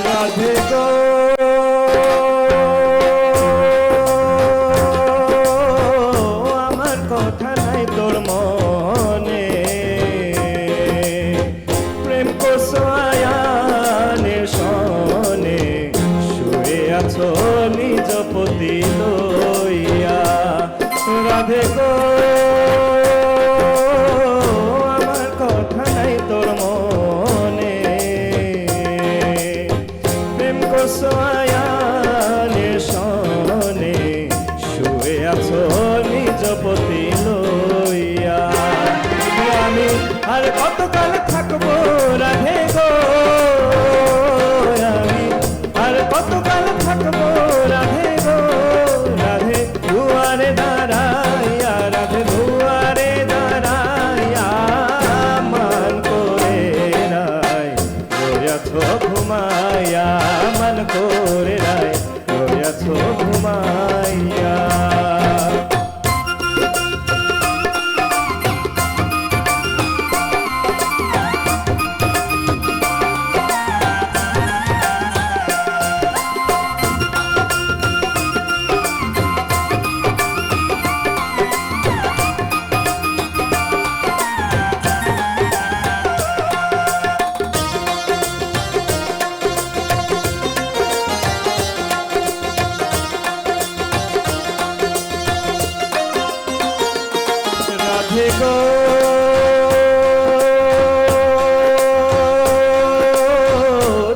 Speaker 3: রাধে গো আমার কথা নাই তোর মনে, আর কতকাল থাকবো রাধে গো আমি, আর কতকাল থাকবো রাধে গো, রাধে দুয়ারে দাঁড়াইয়া, রাধে দুয়ারে দাঁড়াইয়া মান করে রায় রয়েছ ঘুমাইয়া, মান করে রায় রয়েছ ঘুমাইয়া। রাধে গো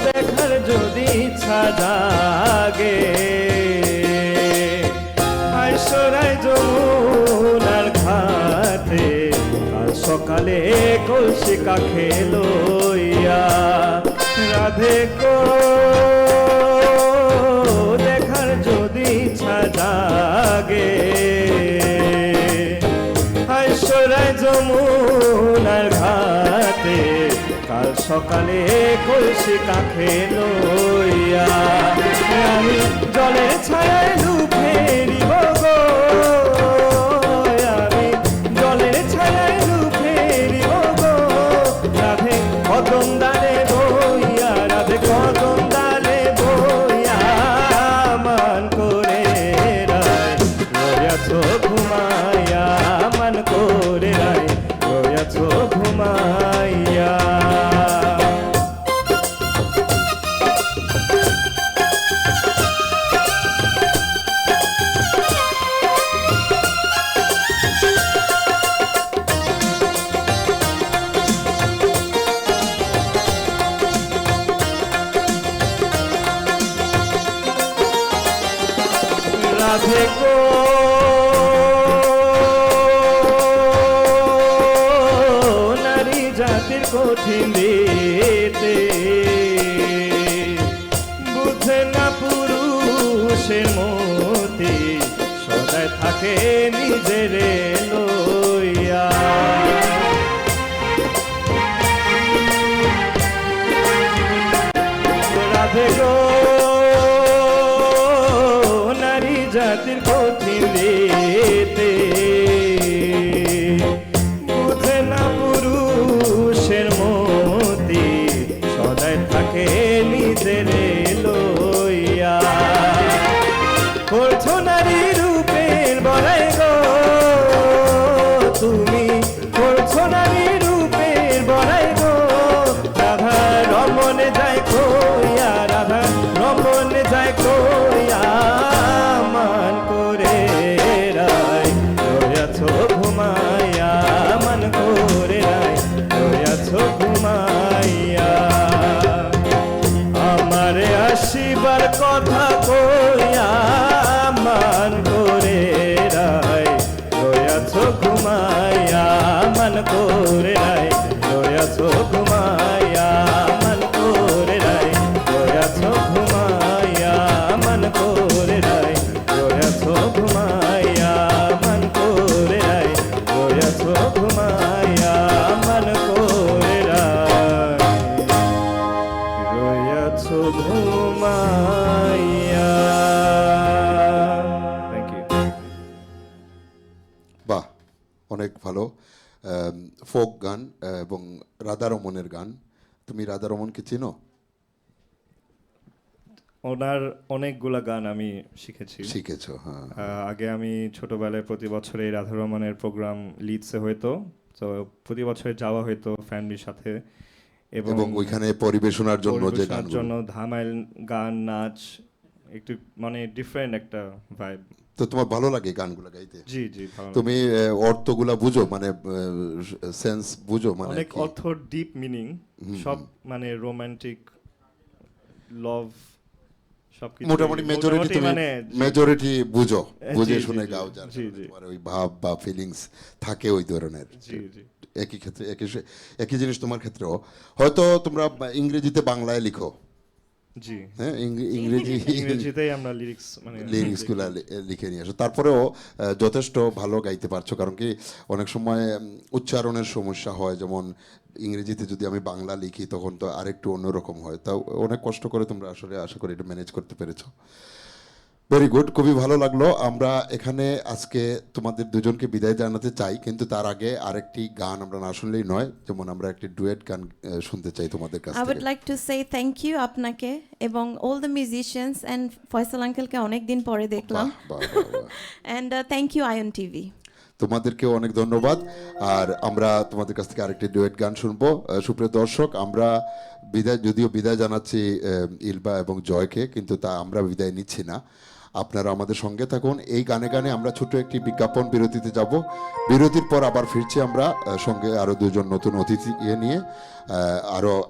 Speaker 3: দেখার যদি ইচ্ছা জাগে, আইসরাই যমুনার ঘাটে কাল সকালে কলসি কাখে লইয়া। রাধে গো দেখার যদি ইচ্ছা জাগে, আইসরাই যমুনার ঘাটে কাল সকালে কলসি কাখে লইয়া। আমি জলের ছায়ায় লুফে নিব গো, আমি জলের ছায়ায় লুফে নিব গো, রাধে কদম ডালে বইয়া, রাধে কদম ডালে বইয়া মান করে রায় রয়েছ ঘুমাইয়া, মান করে রায় রয়েছ ঘুমাইয়া। রাধে গো নারী জাতির কঠিন দিতে, বুঝে না পুরুষের মতি, সদায় থাকে নিজের লইয়া। রাধে গো নারী জাতির কঠিন দিতে, বুঝে না পুরুষের মতি, সদায় থাকে নিজের লইয়া। করছো নারী রূপের বড়াই গো তুমি, করছো নারী রূপের বড়াই গো, রাধা রমনে যায় কইয়া, রাধা রমনে যায় কইয়া মান করে রায় রয়েছ ঘুমাইয়া, মান করে রায় রয়েছ ঘুমাইয়া। আমারে আসিবার কথা কইয়া মান করে রায় রয়েছ ঘুমাইয়া, মান করে রায় রয়েছ ঘুমাইয়া, মান করে রায় রয়েছ ঘুমাইয়া, মান করে রায় রয়েছ ঘুমাইয়া, মান করে রায় রয়েছ ঘুমাইয়া, মান করে রায় রয়েছ ঘুমাইয়া। Thank you.
Speaker 2: বাহ, অনেক ভালো ফোক গান এবং রাধারমণের গান। তুমি রাধারমণকে চিনো?
Speaker 3: ওনার অনেকগুলা গান আমি শিখেছি।
Speaker 2: শিখেছো? হ্যাঁ।
Speaker 3: আগে আমি ছোটবেলায় প্রতি বছর এই রাধা রমনের প্রোগ্রাম লিডসে হইতো, তো প্রতি বছর যাওয়া হইতো ফ্যামিলির সাথে,
Speaker 2: এবং ওইখানে পরিবেশনার জন্য যে
Speaker 3: পরিবেশনার
Speaker 2: গানগুলো,
Speaker 3: জন্য ধামাইল গান নাচ, একটু মানে ডিফারেন্ট একটা ভাইব।
Speaker 2: তো তোমার ভালো লাগে গানগুলো গাইতে?
Speaker 3: জি জি ভালো লাগে।
Speaker 2: তুমি অর্থগুলা বুঝো, মানে সেন্স বুঝো, মানে
Speaker 3: অনেক
Speaker 2: কি?
Speaker 3: অর্থ, ডিপ মিনিং, সব মানে রোমান্টিক, লাভ, সবকিছু
Speaker 2: মোটামুটি মেজরিটি তুমি
Speaker 3: মানে
Speaker 2: মেজরিটি বুঝো, বুঝে
Speaker 3: জি,
Speaker 2: শুনে
Speaker 3: জি,
Speaker 2: গাও, যার
Speaker 3: জি,
Speaker 2: কারণে
Speaker 3: জি।
Speaker 2: তোমার ওই ভাব বা ফিলিংস থাকে ওই ধরনের।
Speaker 3: জি জি।
Speaker 2: একই ক্ষেত্রে একই জিনিস তোমার ক্ষেত্রেও। হয়তো তোমরা ইংরেজিতে বাংলায় লিখো,
Speaker 3: জি,
Speaker 2: হ্যাঁ,
Speaker 3: ইংরেজিতেই আমরা
Speaker 2: লিরিক্সগুলো লিখে নিয়ে আসো, তারপরেও যথেষ্ট ভালো গাইতে পারছো। কারণ কি অনেক সময় উচ্চারণের সমস্যা হয়, যেমন ইংরেজিতে যদি আমি বাংলা লিখি তখন তো আরেকটু অন্যরকম হয়। তাও অনেক কষ্ট করে তোমরা আসলে আশা করি এটা ম্যানেজ করতে পেরেছো। ভেরি গুড, খুবই ভালো লাগলো। আমরা এখানে আজকে তোমাদের দুজনকে বিদায় জানাতে চাই, কিন্তু তার আগে আরেকটি গান আমরা না শুনলেই নয়। যেমন আমরা একটি ডুয়েট গান শুনতে চাই তোমাদের কাছ
Speaker 4: I would
Speaker 2: থেকে।
Speaker 4: like to say thank you আপনাকে এবং all the musicians and Faisal আঙ্কেলকে অনেক দিন পরে দেখলাম।
Speaker 2: বাহ, বাহ, বাহ, বাহ।
Speaker 4: and thank you ion TV.
Speaker 2: তোমাদেরকেও অনেক ধন্যবাদ। আর আমরা তোমাদের কাছ থেকে আরেকটি ডুয়েট গান শুনবো। সুপ্রিয় দর্শক, আমরা যদিও বিদায় জানাচ্ছি ইলবা এবং জয়কে, কিন্তু তা আমরা বিদায় নিচ্ছি না। আপনারা আমাদের সঙ্গে থাকুন। এই গানে গানে আমরা ছোট একটি বিজ্ঞাপন বিরতিতে যাব। বিরতির পর আবার ফিরছি আমরা, সঙ্গে আরও দুজন নতুন অতিথি নিয়ে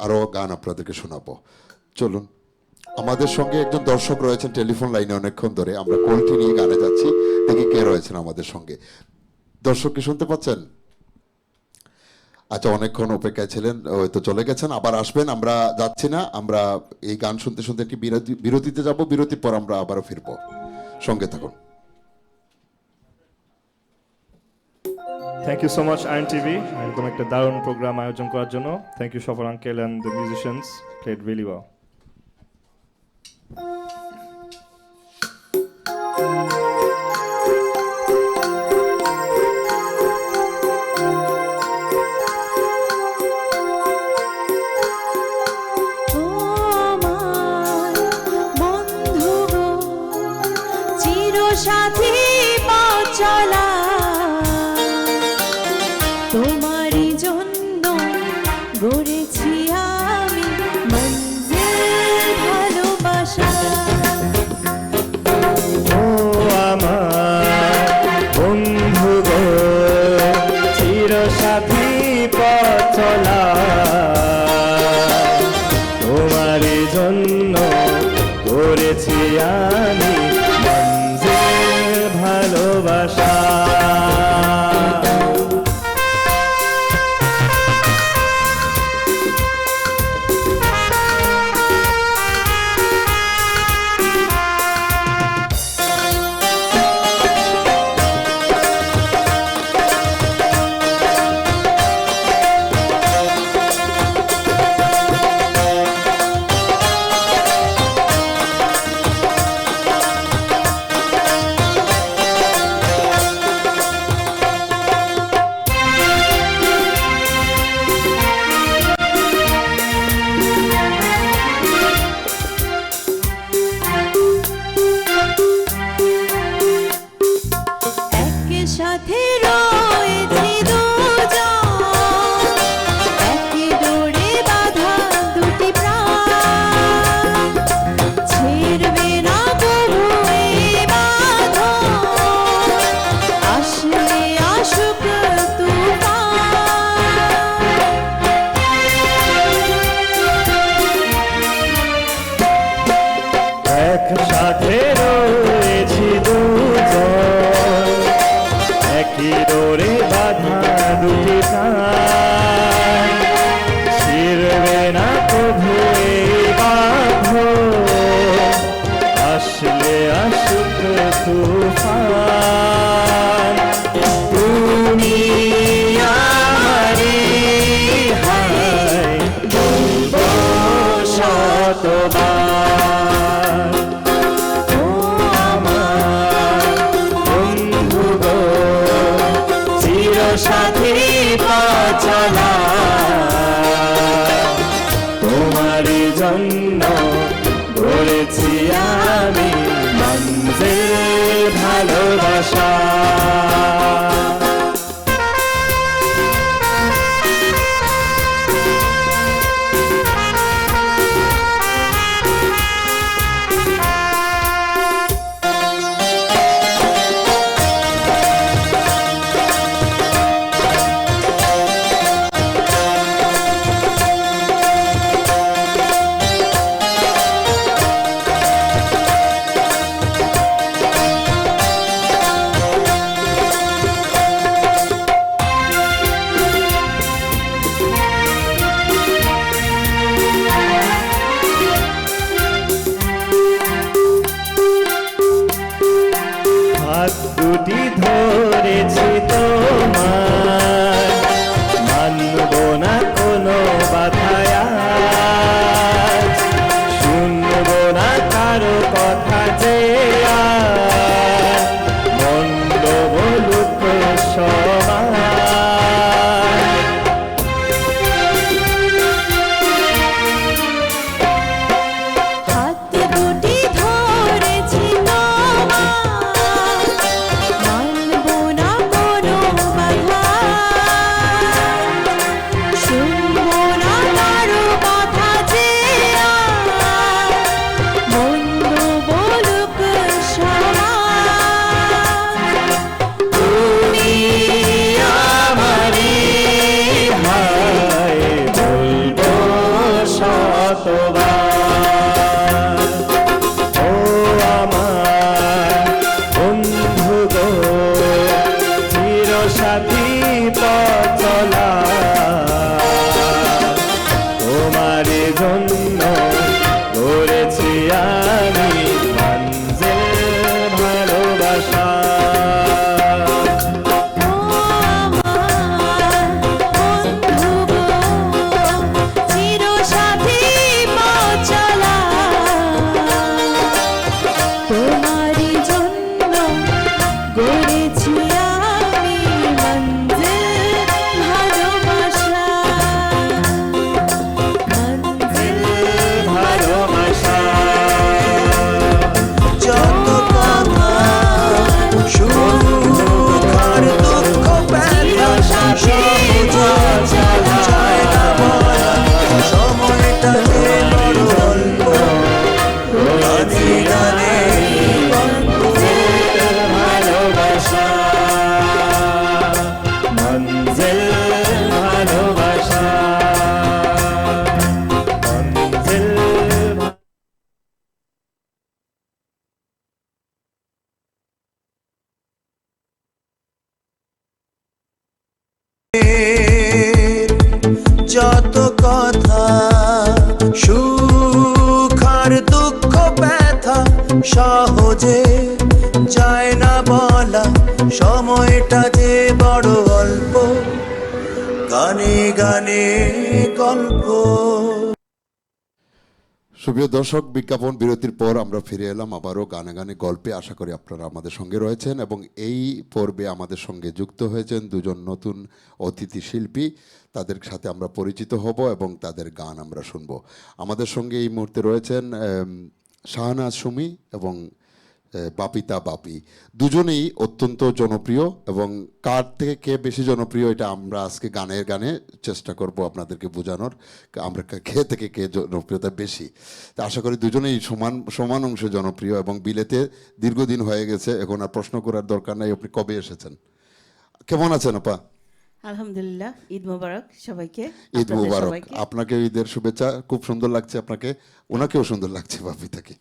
Speaker 2: আরও গান আপনাদেরকে শোনাবো। চলুন, আমাদের সঙ্গে একজন দর্শক রয়েছেন টেলিফোন লাইনে অনেকক্ষণ ধরে। আমরা কলটি নিয়ে গানে যাচ্ছি, দেখি কে রয়েছেন আমাদের সঙ্গে। দর্শক কি শুনতে পাচ্ছেন? আচ্ছা, অনেকক্ষণ অপেক্ষায় ছিলেন, হয়তো চলে গেছেন, আবার আসবেন। আমরা যাচ্ছি না, আমরা এই গান শুনতে শুনতে একটি বিরতিতে যাব। বিরতির পর আমরা আবারও ফিরবো, সঙ্গে থাকুন।
Speaker 3: Thank you so much Ayon TV, একদম একটা দারুণ প্রোগ্রাম আয়োজন করার জন্য। Thank you Safar uncle and the musicians, played really well.
Speaker 5: সাথী পথ চলা তোমারই জন্য গড়েছি আমি মঞ্জিল ভালোবাসা।
Speaker 3: ও আমার বন্ধু গো, চির সাথী পথ চলা, তোমারই জন্য করেছি আমি ভালোবাসা।
Speaker 5: সাথে রয়েছি দুজন, একই ডোরে বাঁধা দুটি প্রাণ, ছিড়বে না কভু এই বাঁধন, আসলে আসুক তুফান।
Speaker 3: একসাথে রয়েছি দুজন, একই ডোরে বাঁধা দুটি প্রাণ, ছিড়বে না কভু এই বাঁধন, আসলে আসুক তুফান। তুমি আমারই হায় বলবো শতবার,
Speaker 5: ও
Speaker 1: যত কথা সুখ আর দুঃখ ব্যথা সহজে যায় না বলা, সময়টা যে বড় অল্প, গানে গানে গল্প।
Speaker 2: সুপ্রিয় দর্শক, বিজ্ঞাপন বিরতির পর আমরা ফিরে এলাম আবারও গানে গানে গল্পে। আশা করি আপনারা আমাদের সঙ্গে রয়েছেন এবং এই পর্বে আমাদের সঙ্গে যুক্ত হয়েছেন দুজন নতুন অতিথি শিল্পী। তাদের সাথে আমরা পরিচিত হব এবং তাদের গান আমরা শুনবো। আমাদের সঙ্গে এই মুহূর্তে রয়েছেন শাহনাজ সুমি এবং বাপিতা বাপি। দুজনেই অত্যন্ত জনপ্রিয় এবং কার থেকে কে বেশি জনপ্রিয় এটা আমরা আজকে গানের গানে চেষ্টা করব আপনাদেরকে বোঝানোর, আমরা কে থেকে কে জনপ্রিয়তা বেশি। তা আশা করি দুজনেই সমান সমান অংশে জনপ্রিয় এবং বিলেতে দীর্ঘদিন হয়ে গেছে, এখন আর প্রশ্ন করার দরকার নাই। আপনি কবে এসেছেন? কেমন আছেন আপা?
Speaker 5: আলহামদুলিল্লাহ, ঈদ মোবারক সবাইকে।
Speaker 2: ঈদ মোবারক। আপনাকে ঈদের শুভেচ্ছা। খুব সুন্দর লাগছে আপনাকে, ওনাকেও সুন্দর লাগছে, বাপিতাকে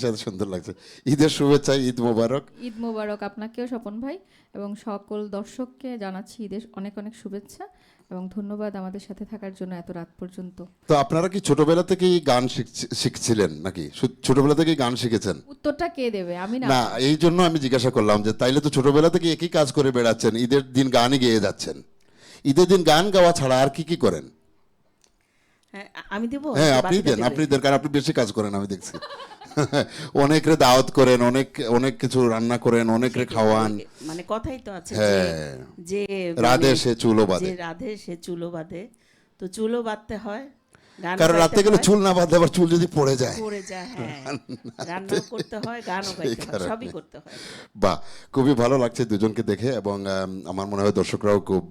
Speaker 2: সাথে সুন্দর লাগছে। ঈদের শুভেচ্ছা, ঈদ মোবারক।
Speaker 8: ঈদ মোবারক আপনাকেও স্বপন ভাই, এবং সকল দর্শককে জানাচ্ছি ঈদের অনেক অনেক শুভেচ্ছা এবং ধন্যবাদ আমাদের সাথে থাকার জন্য এত রাত পর্যন্ত।
Speaker 2: তো আপনারা কি ছোটবেলা থেকেই গান শিখছিলেন নাকি? ছোটবেলা থেকেই গান শিখেছেন?
Speaker 8: উত্তরটা কে দেবে? আমি না।
Speaker 2: না, এই জন্য আমি জিজ্ঞাসা করলাম যে তাইলে তো ছোটবেলা থেকে একই কাজ করে বেড়াচ্ছেন, ঈদের দিন গানই গেয়ে যাচ্ছেন। ঈদের দিন গান গাওয়া ছাড়া আর কি কি করেন?
Speaker 5: হ্যাঁ, আমি দেব।
Speaker 2: হ্যাঁ, আপনি দেন, আপনি দেন, কারণ আপনি বেশি কাজ করেন আমি দেখছি। অনেকরে দাওয়াত করেন, অনেক কিছু রান্না করেন, অনেকরে খাওয়ান।
Speaker 5: মানে কথাই তো আছে
Speaker 2: হ্যাঁ,
Speaker 5: যে
Speaker 2: রাধে সে চুলো বাঁধে।
Speaker 5: যে রাধে সে চুলো বাঁধে, তো চুলো বাঁধতে হয়, গান
Speaker 2: কারণ রাতে গেলে চুল না বাঁধলে আবার চুল যদি পড়ে যায়।
Speaker 5: হ্যাঁ, রান্না করতে হয়, গানও গাইতে হয়, সবই করতে হয়।
Speaker 2: বাহ, খুবই ভালো লাগছে দুজনকে দেখে এবং আমার মনে হয় দর্শকরাও খুব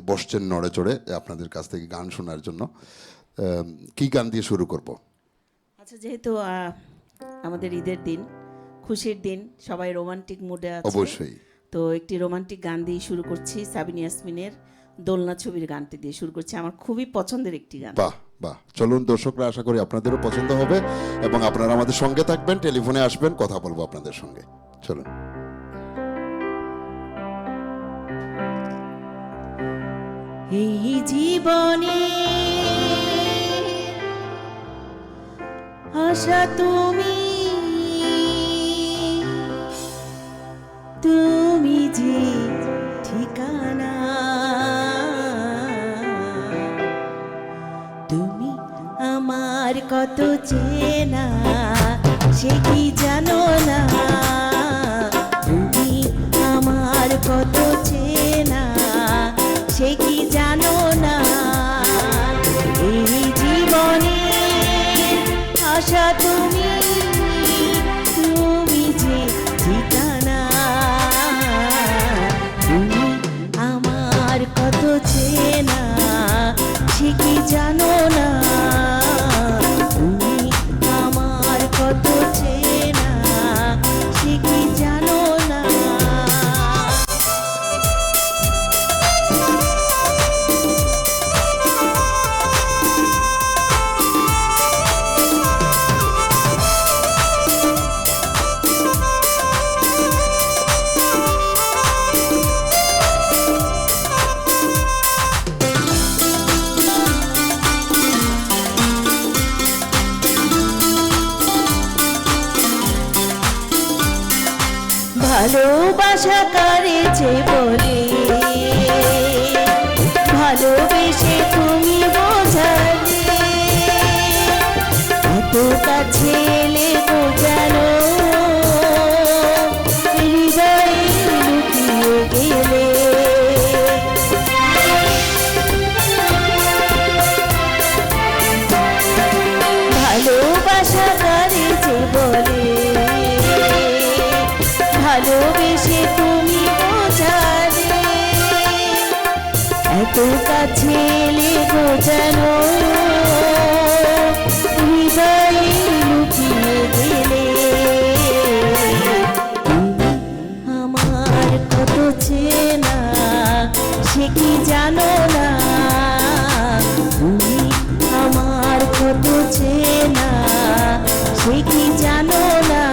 Speaker 2: বসছেন নড়ে চড়ে আপনাদের কাছ থেকে গান শোনার জন্য। কি গান দিয়ে শুরু করব?
Speaker 5: আচ্ছা, যেহেতু আমাদের ঈদের দিন, খুশির দিন, সবাই রোমান্টিক মুডে আছে,
Speaker 2: অবশ্যই।
Speaker 5: তো একটি রোমান্টিক গান দিয়ে শুরু করছি। সাবিনা ইয়াসমিনের দোলনা ছবির গানটি দিয়ে শুরু করছি, আমার খুবই পছন্দের একটি গান।
Speaker 2: বাহ বাহ, চলুন দর্শকরা, আশা করি আপনাদেরও পছন্দ হবে এবং আপনারা আমাদের সঙ্গে থাকবেন, টেলিফোনে আসবেন, কথা বলবো আপনাদের সঙ্গে। চলুন।
Speaker 5: এই জীবনে আশা তুমি, তুমি যে ঠিকানা, তুমি আমার কত চেনা, সে কি জানো না, তুমি আমার কত চেনা, সে কি জানো না। এই জীবনে আশা তুমি, তুমি যে ঠিকানা, তুমি আমার কত চেনা, সে কি জানো না, তুমি আমার কত চেনা, সে কি জানো না। ভালোবাসা করেছে বলে, ভালোবেসে তুমি বোঝালে, এত কাছে এলে বোঝানো, হৃদয়ে লুকিয়ে গেলে। ভালোবাসা করেছে বলে, ভালোবেসে তুমি বোঝালে, এত কাছে এলে বোঝানো, হৃদয়ে লুকিয়ে গেলে। তুমি আমার কত চেনা, সে কি জানো না, তুমি আমার কত চেনা, সে কি জানো না।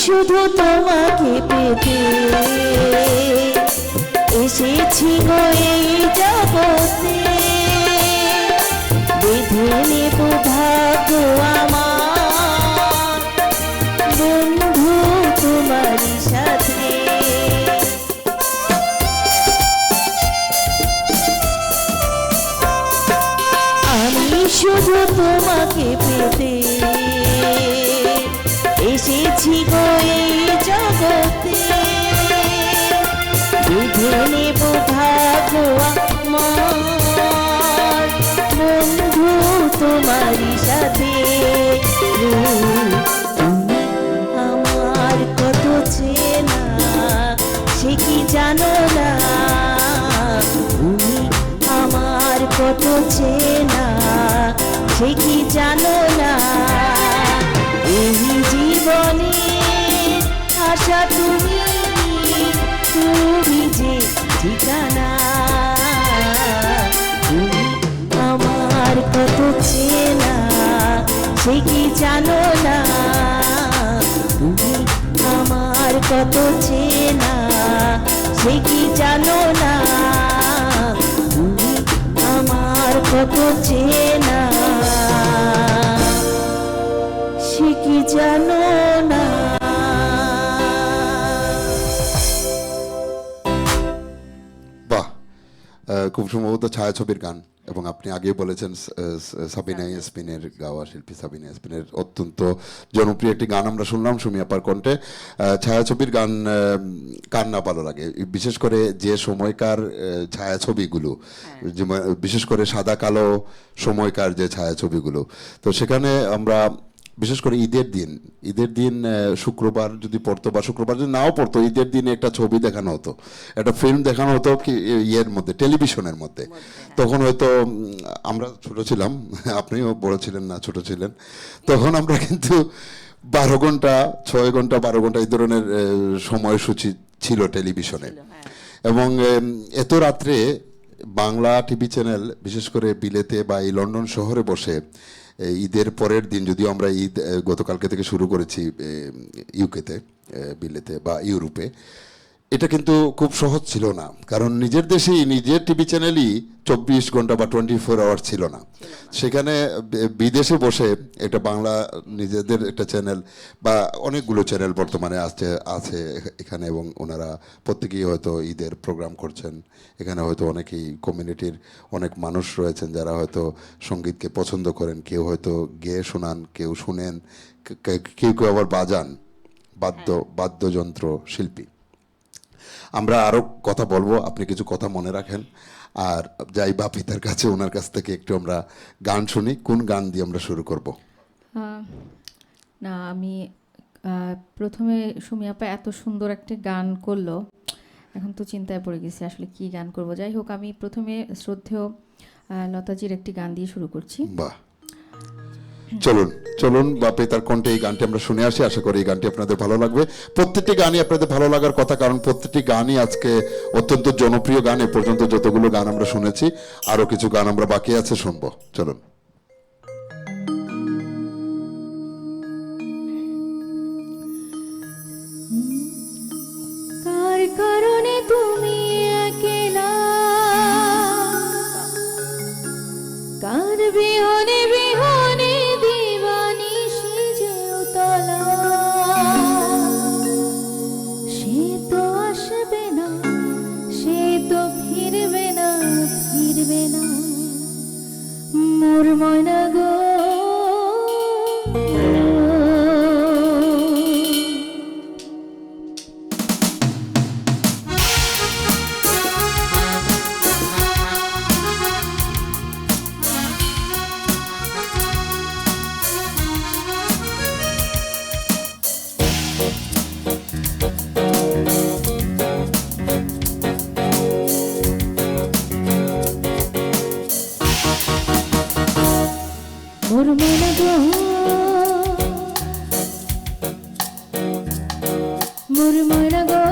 Speaker 5: শুধু তোমাকে পেতে এসেছি গো এই জগতে, বেঁধে নেব ভাগ্য আমার বন্ধু তোমারই সাথে। আমি শুধু তোমাকে পেতে এসেছি গো এই জগতে, বেঁধে নেব ভাগ্য আমার বন্ধু তোমারই সাথে। আমার কত চেনা সে কি জানো না, তুমি আমার কত চেনা সে কি জানো না। এই জীবনে আশা তুমি, তুমি যে ঠিকানা, তুমি আমার কত চেনা সে কি জানো না, তুমি আমার কত চেনা সে কি জানো না, তুমি আমার কত চেনা সে কি জানো না।
Speaker 2: বাহ, খুব সম্ভবত ছায়াছবির গান, এবং আপনি আগেই বলেছেন সাবিনা ইয়াসমিনের গাওয়া, শিল্পী সাবিনা ইয়াসমিনের অত্যন্ত জনপ্রিয় একটি গান আমরা শুনলাম সুমি আপার কণ্ঠে। ছায়াছবির গান কার না ভালো লাগে, বিশেষ করে যে সময়কার ছায়াছবিগুলো, বিশেষ করে সাদা কালো সময়কার যে ছায়াছবিগুলো, তো সেখানে আমরা বিশেষ করে ঈদের দিন শুক্রবার যদি পড়তো বা শুক্রবার যদি নাও পড়তো, ঈদের দিনে একটা ছবি দেখানো হতো, একটা ফিল্ম দেখানো হতো কি ইয়ের মধ্যে, টেলিভিশনের মধ্যে। তখন হয়তো আমরা ছোট ছিলাম, আপনিও বড় ছিলেন না, ছোট ছিলেন, তখন আমরা কিন্তু 12 ঘন্টা 6 ঘন্টা 12 ঘন্টা এই ধরনের সময়সূচি ছিল টেলিভিশনে। এবং এত রাত্রে বাংলা টিভি চ্যানেল বিশেষ করে বিলেতে বা এই লন্ডন শহরে বসে ঈদের পরের দিন, যদিও আমরা ঈদ গতকালকে থেকে শুরু করেছি ইউকেতে, বিলেতে বা ইউরোপে, এটা কিন্তু খুব সহজ ছিল না, কারণ নিজের দেশেই নিজের টিভি চ্যানেলই 24 ঘন্টা বা 24 আওয়ার ছিল না। সেখানে বিদেশে বসে একটা বাংলা নিজেদের একটা চ্যানেল বা অনেকগুলো চ্যানেল বর্তমানে আছে এখানে, এবং ওনারা প্রত্যেকেই হয়তো ঈদের প্রোগ্রাম করছেন। এখানে হয়তো অনেকেই কমিউনিটির অনেক মানুষ রয়েছেন যারা হয়তো সঙ্গীতকে পছন্দ করেন, কেউ হয়তো গেয়ে শোনান, কেউ শুনেন, কেউ কেউ আবার বাজান, বাদ্যযন্ত্র শিল্পী। আমরা আরও কথা বলবো, আপনি কিছু কথা মনে রাখেন। আর যাই বাপিতার কাছে, ওনার কাছ থেকে একটু আমরা গান শুনি। কোন গান দিয়ে আমরা শুরু করব?
Speaker 8: না, আমি প্রথমে সুমি আপা এত সুন্দর একটা গান করলো, এখন তো চিন্তায় পড়ে গেছি আসলে কি গান করব। যাই হোক, আমি প্রথমে শ্রদ্ধেয় লতাজির একটি গান দিয়ে শুরু করছি।
Speaker 2: বাহ, চলুন বাপে তার কণ্ঠে এই গানটি আমরা শুনে আসি। আশা করি এই গানটি আপনাদের ভালো লাগবে। প্রত্যেকটি গানই আপনাদের ভালো লাগার কথা, কারণ প্রত্যেকটি গানই আজকে অত্যন্ত জনপ্রিয় গান। এ পর্যন্ত যতগুলো গান আমরা শুনেছি, আরো কিছু গান আমরা বাকি আছে শুনবো। চলুন।
Speaker 5: কার কারণে তুমি একলা, কার বিহনে বিহনে দিবানি সেজে উতলা, সে তো আসবে না, সে তো ফিরবে না, ফিরবে না মোর ময়না গো। মোর ময়না গো, মোর ময়না গো,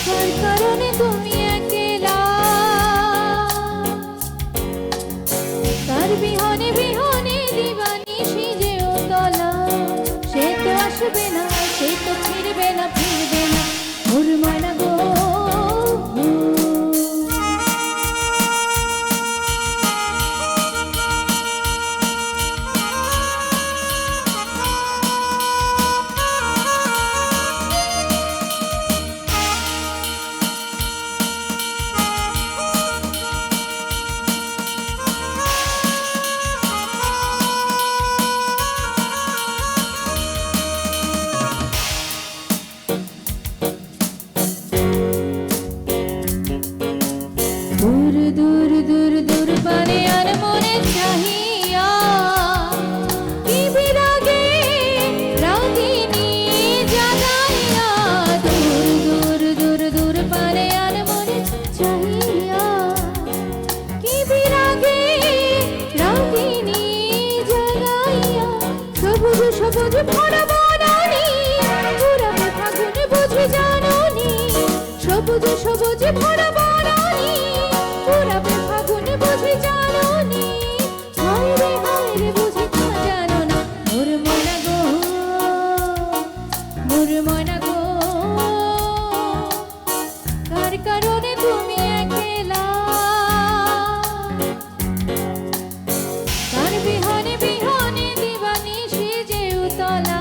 Speaker 5: কার কারণে তুমি একলা, কার বিহনে বিহনে দিবানি
Speaker 8: দূর দূর দূর দূর পারে আর মনে চাহিয়া কি বিরাগে রাগিনী জাগাইয়া দূর দূর দূর দূর পারে আর মনে চাহিয়া কি বিরাগে রাগিনী জাগাইয়া সবুজ সবুজ ভরা বনানি ঘুরাবে ফাগুন বুঝি জাননি সবুজ সবুজ ভরা বনানি ঘুরাবে ফাগুন বুঝি জাননি হায় রে বুঝি তা জানো না মোর ময়না গো মোর ময়না গো কার কারণে তুমি একলা তার বিহনে বিহনে দিবানি সে যে উতলা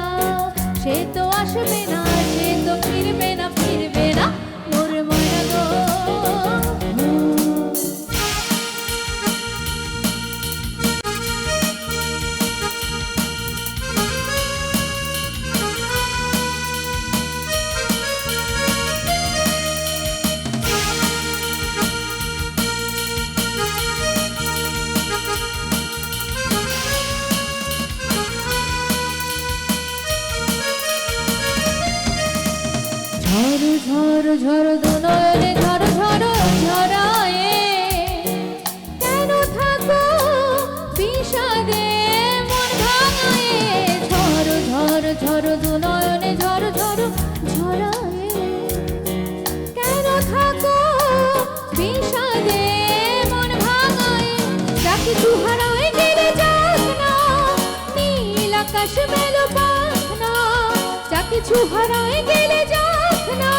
Speaker 8: সে তো আসবে না সে তো ফিরবে না ফিরবে না মোর ময়না গো ঝড় ঝড় ঝড় দোনয়নে ঝড় ঝড় ঝরায়ে কেন থাকো বিষাদে মন ভাঙায়ে ঝড় ঝড় ঝড় দোনয়নে ঝড় ঝড় ঝরায়ে কেন থাকো বিষাদে মন ভাঙায়ে যা কিছু হারায় গেলে যাক না নীল আকাশ মেলো পাখ না যা কিছু হারায় গেলে যাক না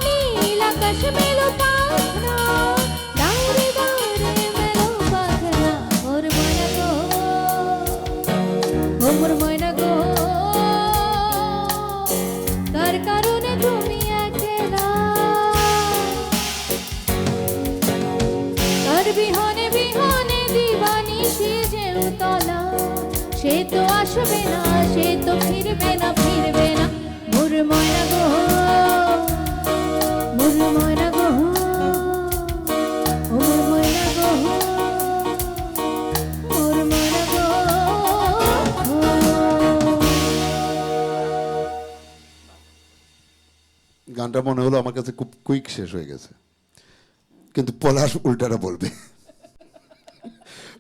Speaker 8: নীল আকাশ মেলো পাখ না দাঁড়ে দাঁড়ে মেলো পাখ না মোর ময়না গো ও মোর ময়না গো কার কারণে তুমি একলা তার বিহনে বিহনে দিবানি সে যে উতলা সে তো আসবে না সে তো ফিরবে না ফিরবে না মোর ময়না গো মোর ময়না গো ও মোর ময়না গো মোর ময়না গো
Speaker 2: গানটা মনে হলো আমার কাছে খুব কুইক শেষ হয়ে গেছে, কিন্তু পলাশ উল্টাটা বলবে।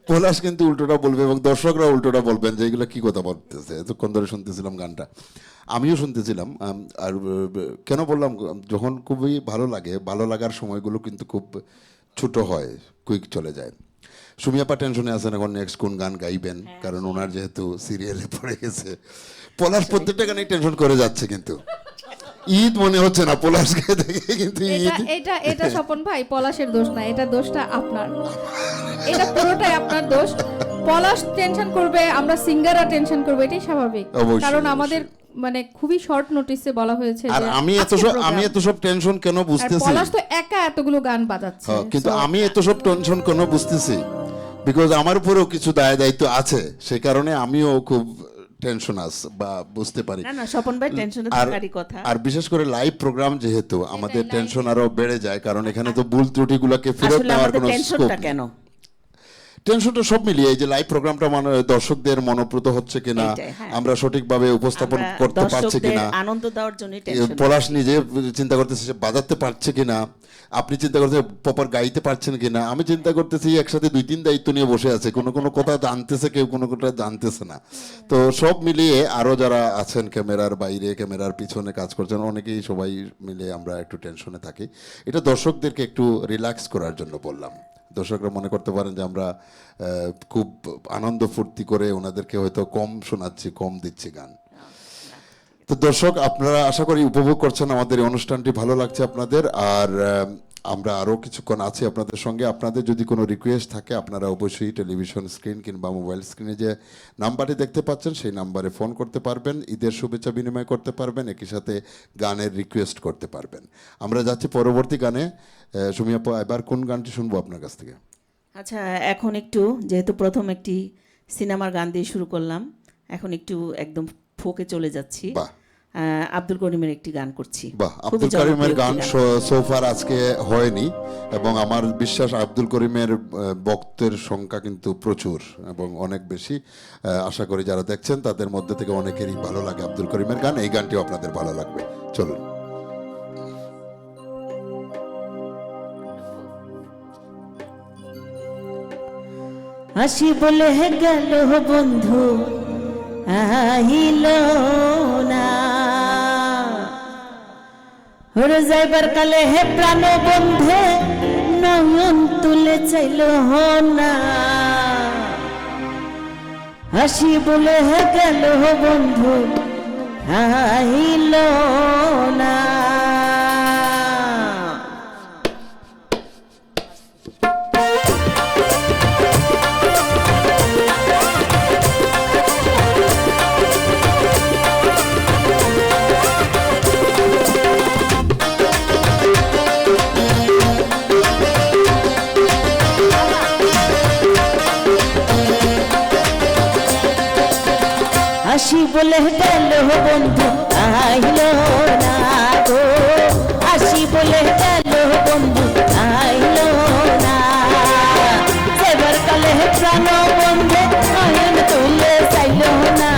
Speaker 2: পলাশ কিন্তু উল্টোটা বলবে এবং দর্শকরা উল্টোটা বলবেন যে এগুলো কি কথা বলতেছে। এতক্ষণ ধরে শুনতেছিলাম গানটা, আমিও শুনতেছিলাম। আর কেন বললাম, যখন খুবই ভালো লাগে, ভালো লাগার সময়গুলো কিন্তু খুব ছোট হয়, কুইক চলে যায়। সুমিয়াপা টেনশনে আছেন এখন নেক্সট কোন গান গাইবেন, কারণ ওনার যেহেতু সিরিয়ালে পড়ে গেছে। পলাশ প্রত্যেকটা গানেই টেনশন করে যাচ্ছে, কিন্তু ঈদ মনে হচ্ছে না পলাশকে দেখে, কিন্তু ঈদ
Speaker 8: এটা এটা স্বপন ভাই পলাশের দোষ না, এটা দোষটা আপনার, এটা পুরোটাই আপনার দোষ। পলাশ টেনশন করবে, আমরা সিঙ্গাররা টেনশন করবো, এটাই স্বাভাবিক,
Speaker 2: অবশ্যই,
Speaker 8: কারণ
Speaker 2: অবশ্যই।
Speaker 8: আমাদের মানে খুবই শর্ট নোটিসে বলা হয়েছে
Speaker 2: আর
Speaker 8: যে
Speaker 2: আমি এত সব টেনশন কেন
Speaker 8: আর
Speaker 2: বুঝতেছি,
Speaker 8: পলাশ তো একা এতগুলো গান বাজাচ্ছে।
Speaker 2: কিন্তু
Speaker 8: So,
Speaker 2: আমি এত সব টেনশন কেন বুঝতেছি, বিকজ আমার উপরেও কিছু দায় দায়িত্ব আছে, সে কারণে আমিও খুব টেনশন বা বুঝতে পারি।
Speaker 5: না না স্বপন ভাই টেনশনে থাকারই কথা।
Speaker 2: আর বিশেষ করে লাইভ প্রোগ্রাম যেহেতু, আমাদের টেনশন আরো বেড়ে যায়, কারণ এখানে তো ভুল ত্রুটিগুলোকে ফেরত
Speaker 5: আসলে
Speaker 2: নেওয়ার
Speaker 5: আমাদের
Speaker 2: কোনো
Speaker 5: টেনশনটা
Speaker 2: স্কোপ
Speaker 5: কেন?
Speaker 2: টেনশনটা সব মিলিয়ে, এই যে লাইভ প্রোগ্রামটা দর্শকদের মনোপ্রত হচ্ছে কিনা,
Speaker 5: এইটাই, হ্যাঁ।
Speaker 2: আমরা সঠিকভাবে উপস্থাপন
Speaker 5: আমরা
Speaker 2: করতে পারছি
Speaker 5: দর্শকদের
Speaker 2: কিনা,
Speaker 5: আনন্দ দেওয়ার জন্য টেনশন।
Speaker 2: পলাশ নিজে চিন্তা করতেছে সে বাজাতে পারছে কিনা, আপনি চিন্তা করতেছেন প্রপার গাইতে পারছেন কিনা, আমি চিন্তা করতেছি একসাথে 2-3 দায়িত্ব নিয়ে বসে আছে, কোনো কথা জানতেছে কেউ, কোনো কথা জানতেছে না। তো সব মিলিয়ে আরো যারা আছেন ক্যামেরার বাইরে, ক্যামেরার পিছনে কাজ করছেন, অনেকেই সবাই মিলে আমরা একটু টেনশনে থাকি। এটা দর্শকদেরকে একটু রিল্যাক্স করার জন্য বললাম। দর্শকরা মনে করতে পারেন যে আমরা খুব আনন্দ ফুর্তি করে ওনাদেরকে হয়তো কম শোনাচ্ছি, কম দিচ্ছি গান। তো দর্শক, আপনারা আশা করি উপভোগ করছেন আমাদের এই অনুষ্ঠানটি, ভালো লাগছে আপনাদের। আর আমরা আরও কিছুক্ষণ আছি আপনাদের সঙ্গে। আপনাদের যদি কোনো রিকোয়েস্ট থাকে, আপনারা অবশ্যই টেলিভিশন স্ক্রিন কিংবা মোবাইল স্ক্রিনে যে নাম্বারটি দেখতে পাচ্ছেন সেই নাম্বারে ফোন করতে পারবেন, ঈদের শুভেচ্ছা বিনিময় করতে পারবেন, একই সাথে গানের রিকোয়েস্ট করতে পারবেন। আমরা যাচ্ছি পরবর্তী গানে। সুমি আপা, এবার কোন গানটি শুনবো আপনার কাছ থেকে?
Speaker 5: আচ্ছা, এখন একটু যেহেতু প্রথম একটি সিনেমার গান দিয়ে শুরু করলাম, এখন একটু একদম ফোকে চলে যাচ্ছি।
Speaker 2: বাহ,
Speaker 5: আব্দুল করিমের একটি গান করছি।
Speaker 2: বাহ,
Speaker 5: খুবই
Speaker 2: আব্দুল করিমের
Speaker 5: জনপ্রিয়
Speaker 2: গান
Speaker 5: একটি গান।
Speaker 2: সোফার আজকে হয়নি, এবং আমার বিশ্বাস আব্দুল করিমের ভক্তের সংখ্যা কিন্তু প্রচুর এবং অনেক বেশি। আশা করি যারা দেখছেন তাদের মধ্যে থেকে অনেকেরই ভালো লাগে আব্দুল করিমের গান। এই গানটিও আপনাদের ভালো লাগবে, চলুন।
Speaker 5: হাসি বলে গেল বন্ধু আহিল না, হরে যাইবার কালে হে প্রাণ বন্ধে নয়ন তুলে চাইল না। হাসি বলে গেল বন্ধু আহিল না। হাসি বলে গেল বন্ধু আইল না গো, হাসি বলে গেল বন্ধু আইল না। এবার কালে প্রাণ বন্ধে নয়ন তুলে চাইল না,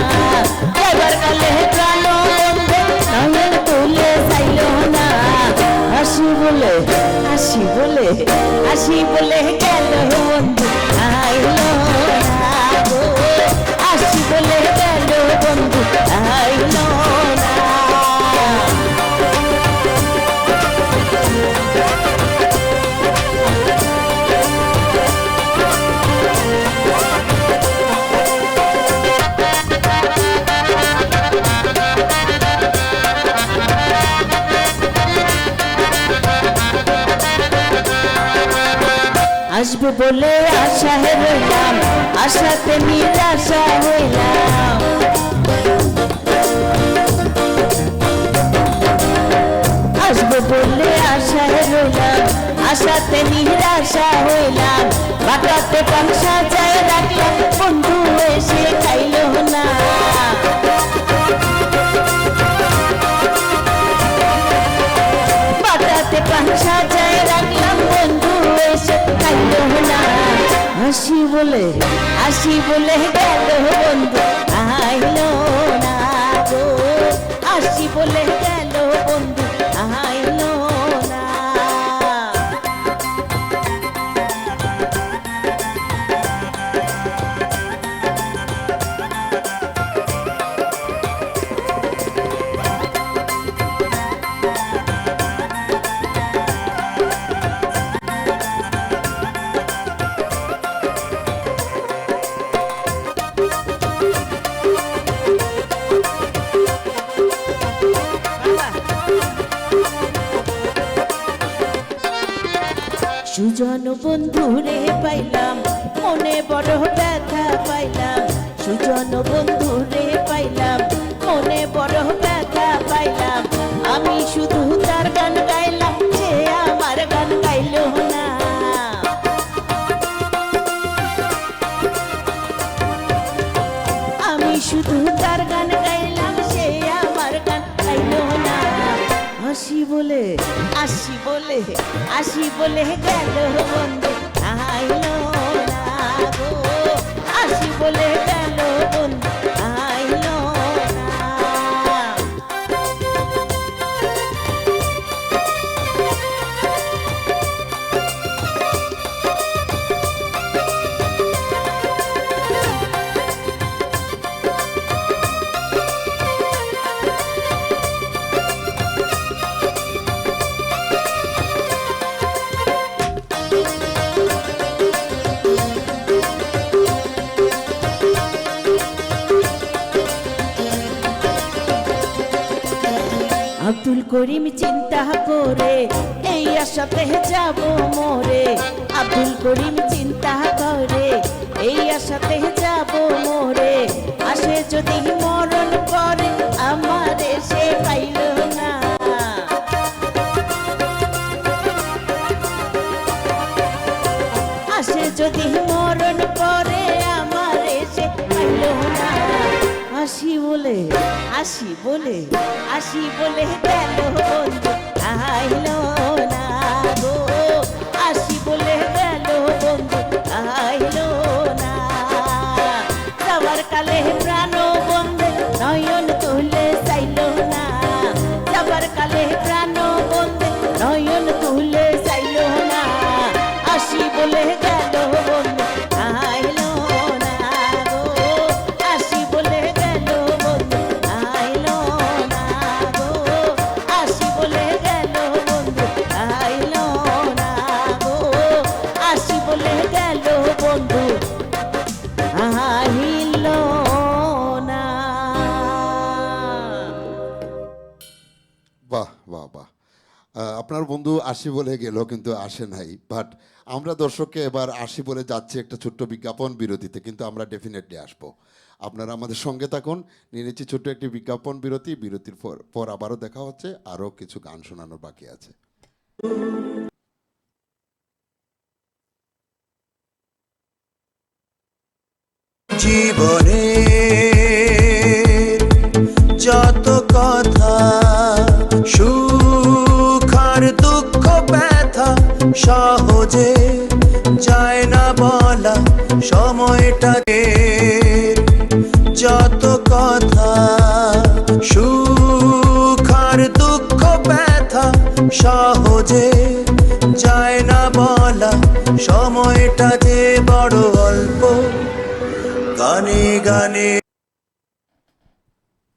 Speaker 5: এবার কালে প্রাণ বন্ধে নয়ন তুলে চাইল না। হাসি বলে হাসি বলে হাসি বলে গেল বন্ধু আইল না গো, হাসি বলে গেল বন্ধু আইল না। আসবে বলে আশায় রইলাম, আশাতে নিরাশা হইলাম। আসবে বলে আশায় রইলাম, আশাতে নিরাশা হইলাম। বাটাতে পান সাজায় রাখলাম, বন্ধু এসে খাইল না। বাটাতে পান সাজায় রাখলাম, বন্ধু এসে খাইল না। হাসি বলে গেল বন্ধু আইল না গো, হাসি বলে গেল বন্ধু আইল না। সুজন বন্ধুরে পাইলাম, মনে বড় ব্যথা পাইলাম। সুজন বন্ধুরে পাইলাম, মনে বড় ব্যথা পাইলাম। আমি শুধু তার গান গাইলাম, সে আমার গান গাইল না। আমি শুধু তার গান গাইলাম, সে আমার গান গাইল না। হাসি বলে গেল বন্ধু আইল না গো, হাসি বলে গেল বন্ধু আইল না। করিম চিন্তা করে এই আশাতে যাব মোরে, আব্দুল করিম চিন্তা করে এই আশাতে যাব মোরে, আসে যদি মরণ করে আমারে সে পাইল না। আসে যদি মরণ করে আমারে সে পাইল না। আসি বলে আসি বলে আসি বলে গেল বন্ধু আইল না গো, আসি বলে গেল বন্ধু আইল না। যাবার কালে প্রাণ বন্ধু নয়ন তুলে চাইল না, যাবার কালে প্রাণ বন্ধু নয়ন তুলে চাইল না। আসি বলে গেল বন্ধু আইল না গো, আসি বলে গেল বন্ধু আইল না গো, আসি বলে গেল বন্ধু আইল না গো, আসি বলে গেল বন্ধু আইল না।
Speaker 2: বাহ বাহ বাহ, আপনার বন্ধু আসি বলে গেল কিন্তু আসে নাই, বাট আমরা দর্শককে এবার আসি বলে যাচ্ছি একটা ছোট্ট বিজ্ঞাপন বিরতিতে, কিন্তু আমরা ডেফিনেটলি আসবো। আপনারা আমাদের সঙ্গে থাকুন, নিয়ে নিচ্ছি ছোট্ট একটি বিজ্ঞাপন বিরতি। বিরতির পর আবারও দেখা হচ্ছে, আরও কিছু গান শোনানোর বাকি আছে।
Speaker 1: জীবনে যত কথা, সুখ আর দুঃখ ব্যথা সহজে যায় না বলা, সময়টা যত কথা, সুখ আর দুঃখ ব্যথা সহজে যায় না বলা, সময়টা যে বড় অল্প, গানে গানে।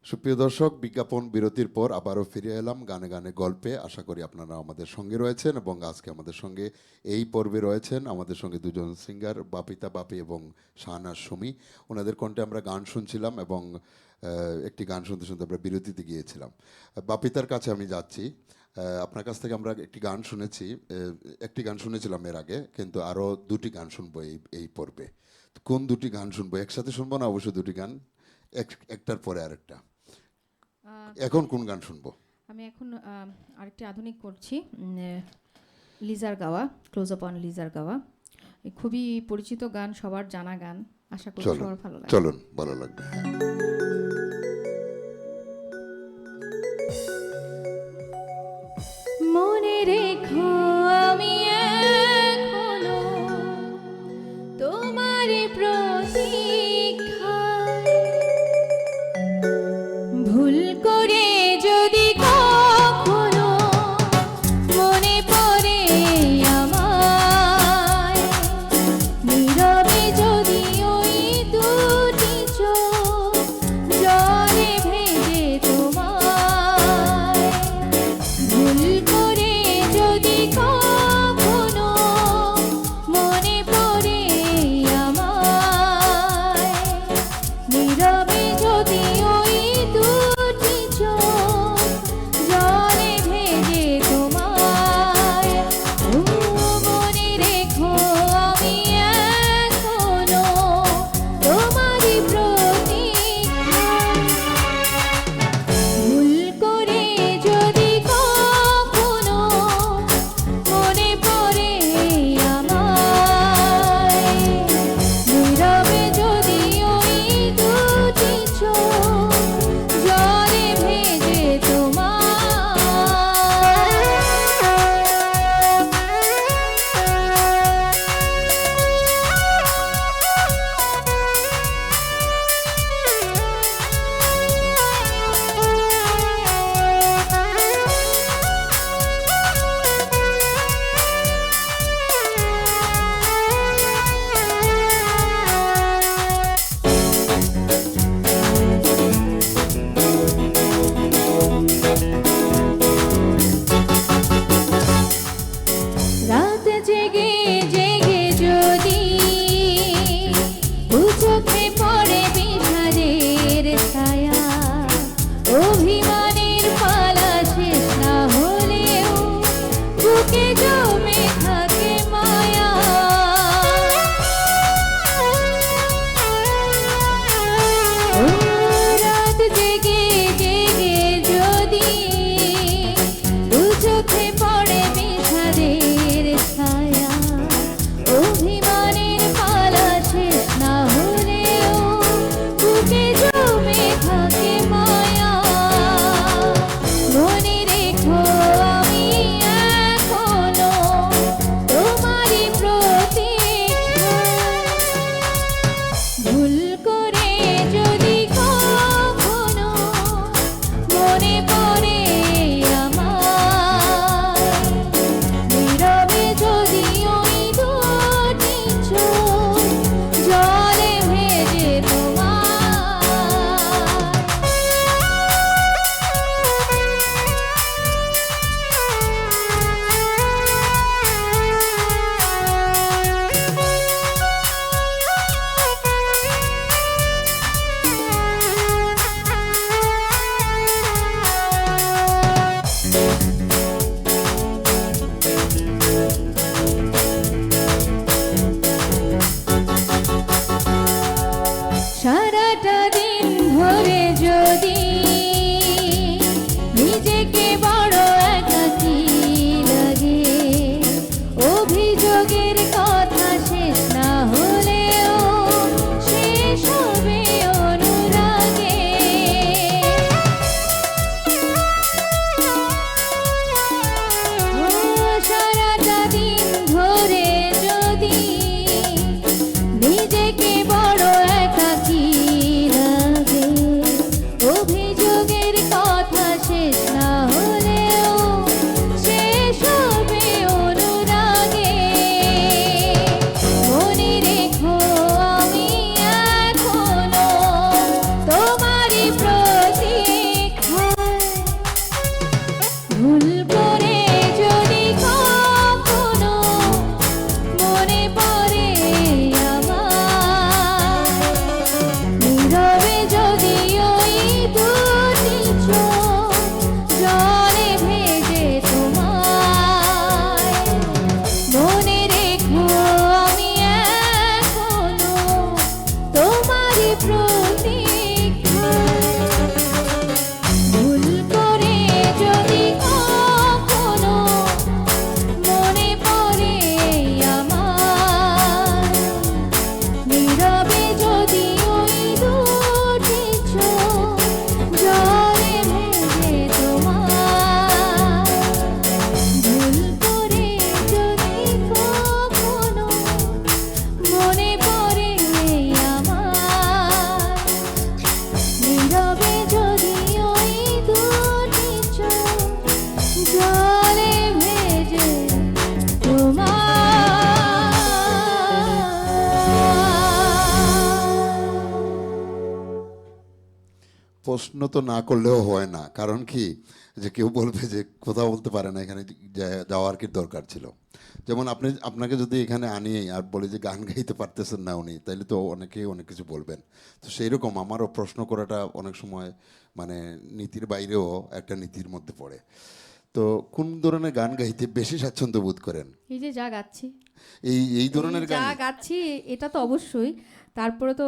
Speaker 2: সুপ্রিয় দর্শক, বিজ্ঞাপন বিরতির পর আবারও ফিরে এলাম গানে গানে গল্পে। আশা করি আপনারা আমাদের সঙ্গে রয়েছেন, এবং আজকে আমাদের সঙ্গে এই পর্বে রয়েছেন আমাদের সঙ্গে দুজন সিঙ্গার, বাপিতা বাপি এবং শাহনাজ সুমি। ওনাদের কণ্ঠে আমরা গান শুনছিলাম, এবং একটি গান শুনতে শুনতে আমরা বিরতিতে গিয়েছিলাম। বাপিতার কাছে আমি যাচ্ছি। আপনার কাছ থেকে আমরা একটি গান শুনেছি, একটি গান শুনেছিলাম এর আগে, কিন্তু আরও দুটি গান শুনবো এই পর্বে। কোন দুটি গান শুনবো? একসাথে শুনবো না, অবশ্যই দুটি গান, একটার পরে আরেকটা। এখন কোন গান শুনবো?
Speaker 8: আমি এখন আরেকটি আধুনিক করছি, লিজার গাওয়া, ক্লোজ আপ অন লিজার গাওয়া। খুবই পরিচিত গান, সবার জানা গান, আশা করি সবার ভালো লাগবে।
Speaker 2: চলুন, ভালো লাগবে।
Speaker 8: মনে রেখো আমি এখনো তোমার প্রতীক্ষায়, ভুল করে যদি কখনো মনে পড়ে আমায়, নীরবে যদি ওই দুটি চোখ
Speaker 2: প্রশ্ন তো না করলেও হয় না, কারণ কি যে কেউ বলবে যে কথা বলতে পারে না, এখানে যাওয়ার কি দরকার ছিল। যেমন আপনাকে যদি এখানে আনি আর বলে যে গান গাইতে পারতেছেন না উনি, তাইলে তো অনেকেই অনেক কিছু বলবেন। তো সেই রকম আমারও প্রশ্ন করাটা অনেক সময় মানে নীতির বাইরেও একটা নীতির মধ্যে পড়ে। তো কোন ধরনের গান গাইতে বেশি স্বাচ্ছন্দ্য বোধ করেন?
Speaker 8: এই যে যা গাচ্ছি,
Speaker 2: এই ধরনের
Speaker 8: যা
Speaker 2: গান
Speaker 8: গাচ্ছি এটা তো অবশ্যই। তারপরে তো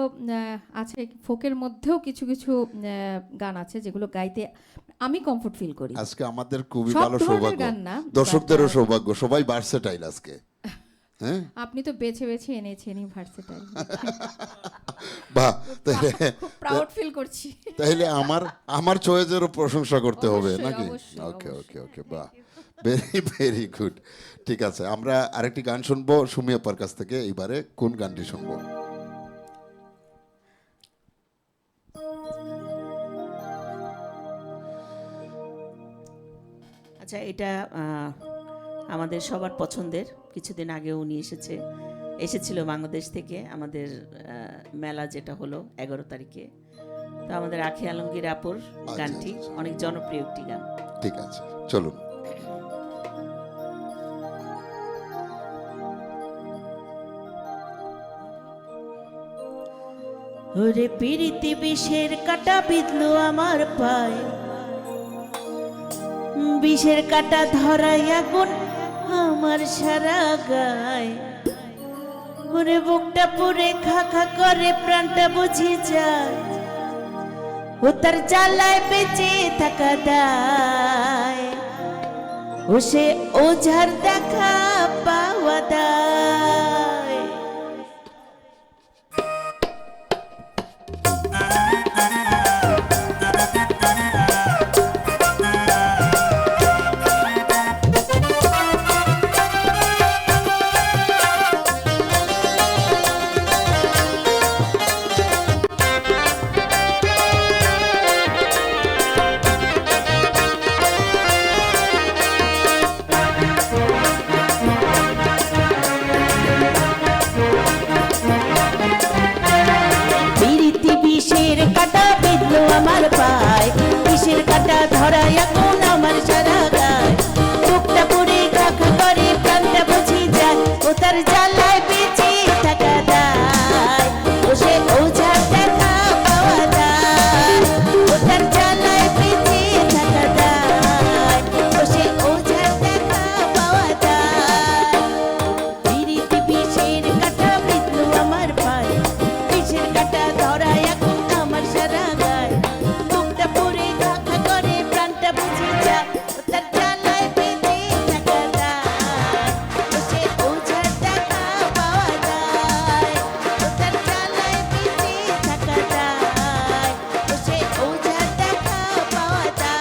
Speaker 8: আছে ফোকের মধ্যেও কিছু কিছু গান আছে যেগুলো গাইতে আমি কমফোর্ট ফিল করি।
Speaker 2: আজকে আমাদের খুবই
Speaker 8: সব
Speaker 2: ভালো
Speaker 8: ধরনের
Speaker 2: সৌভাগ্য,
Speaker 8: গান না,
Speaker 2: দর্শকদেরও
Speaker 8: but,
Speaker 2: সৌভাগ্য, সবাই ভার্সেটাইল আজকে। হ্যাঁ,
Speaker 8: আপনি তো বেছে বেছে এনেছেন ভার্সেটাইল।
Speaker 2: বাহ, তাহলে
Speaker 8: খুব প্রাউড ফিল করছি।
Speaker 2: তাহলে আমার চয়েসেরও প্রশংসা করতে হবে
Speaker 8: অবশ্যই,
Speaker 2: নাকি?
Speaker 8: অবশ্যই,
Speaker 2: ওকে
Speaker 8: অবশ্যই।
Speaker 2: ওকে ওকে, বাহ, ভেরি ভেরি গুড। ঠিক আছে, আমরা আরেকটি গান শুনবো সুমি আপার কাছ থেকে। এইবারে কোন গানটি শুনবো?
Speaker 9: আচ্ছা, এটা আমাদের সবার পছন্দের। কিছুদিন আগেও উনি এসেছিল বাংলাদেশ থেকে আমাদের মেলা যেটা হলো 11 তারিখে। তো আমাদের আখি আলমগীর আপুর গানটি
Speaker 2: আচ্ছা।
Speaker 9: অনেক জনপ্রিয় একটি গান।
Speaker 2: ঠিক আছে, চলুন।
Speaker 9: ওরে পিরিতি বিষের কাটা বিঁধলো আমার পায়ে, বিষের কাটা ধরাই আগুন আমার সারা গায়ে। ওরে বুকটা পুরে খা খা করে প্রাণটা বুঝি যায়, ও তার জ্বালায় বেঁচে থাকা দায়, ও সে ওঝার দেখা পাওয়া দায়। পিরিতি বিষের কাটা বিঁধলো আমার পায়, বিষের কাটা ধরায় এখন আমার সারা গায়। বুকটা পুরে কাকা করে প্রাণটা বুঝি যায়, ও তার জ্বালায় বেঁচে থাকা দায়, ও সে ওঝার দেখা পাওয়া দায়, ও তার জ্বালায় বেঁচে থাকা দায়, ও সে ওঝার দেখা পাওয়া দায়। পিরিতি বিষের কাটা বিঁধলো আমার পায়, বিষের কাটা ধরায় এখন আমার সারা গায়। বুকটা পুরে কাকা করে প্রাণটা বুঝি যায়, ও তার জ্বালায় বেঁচে থাকা দায়, ও সে ওঝার দেখা পাওয়া দায়, ও তার জ্বালায় বেঁচে থাকা দায়, ও সে ওঝার দেখা পাওয়া দায়।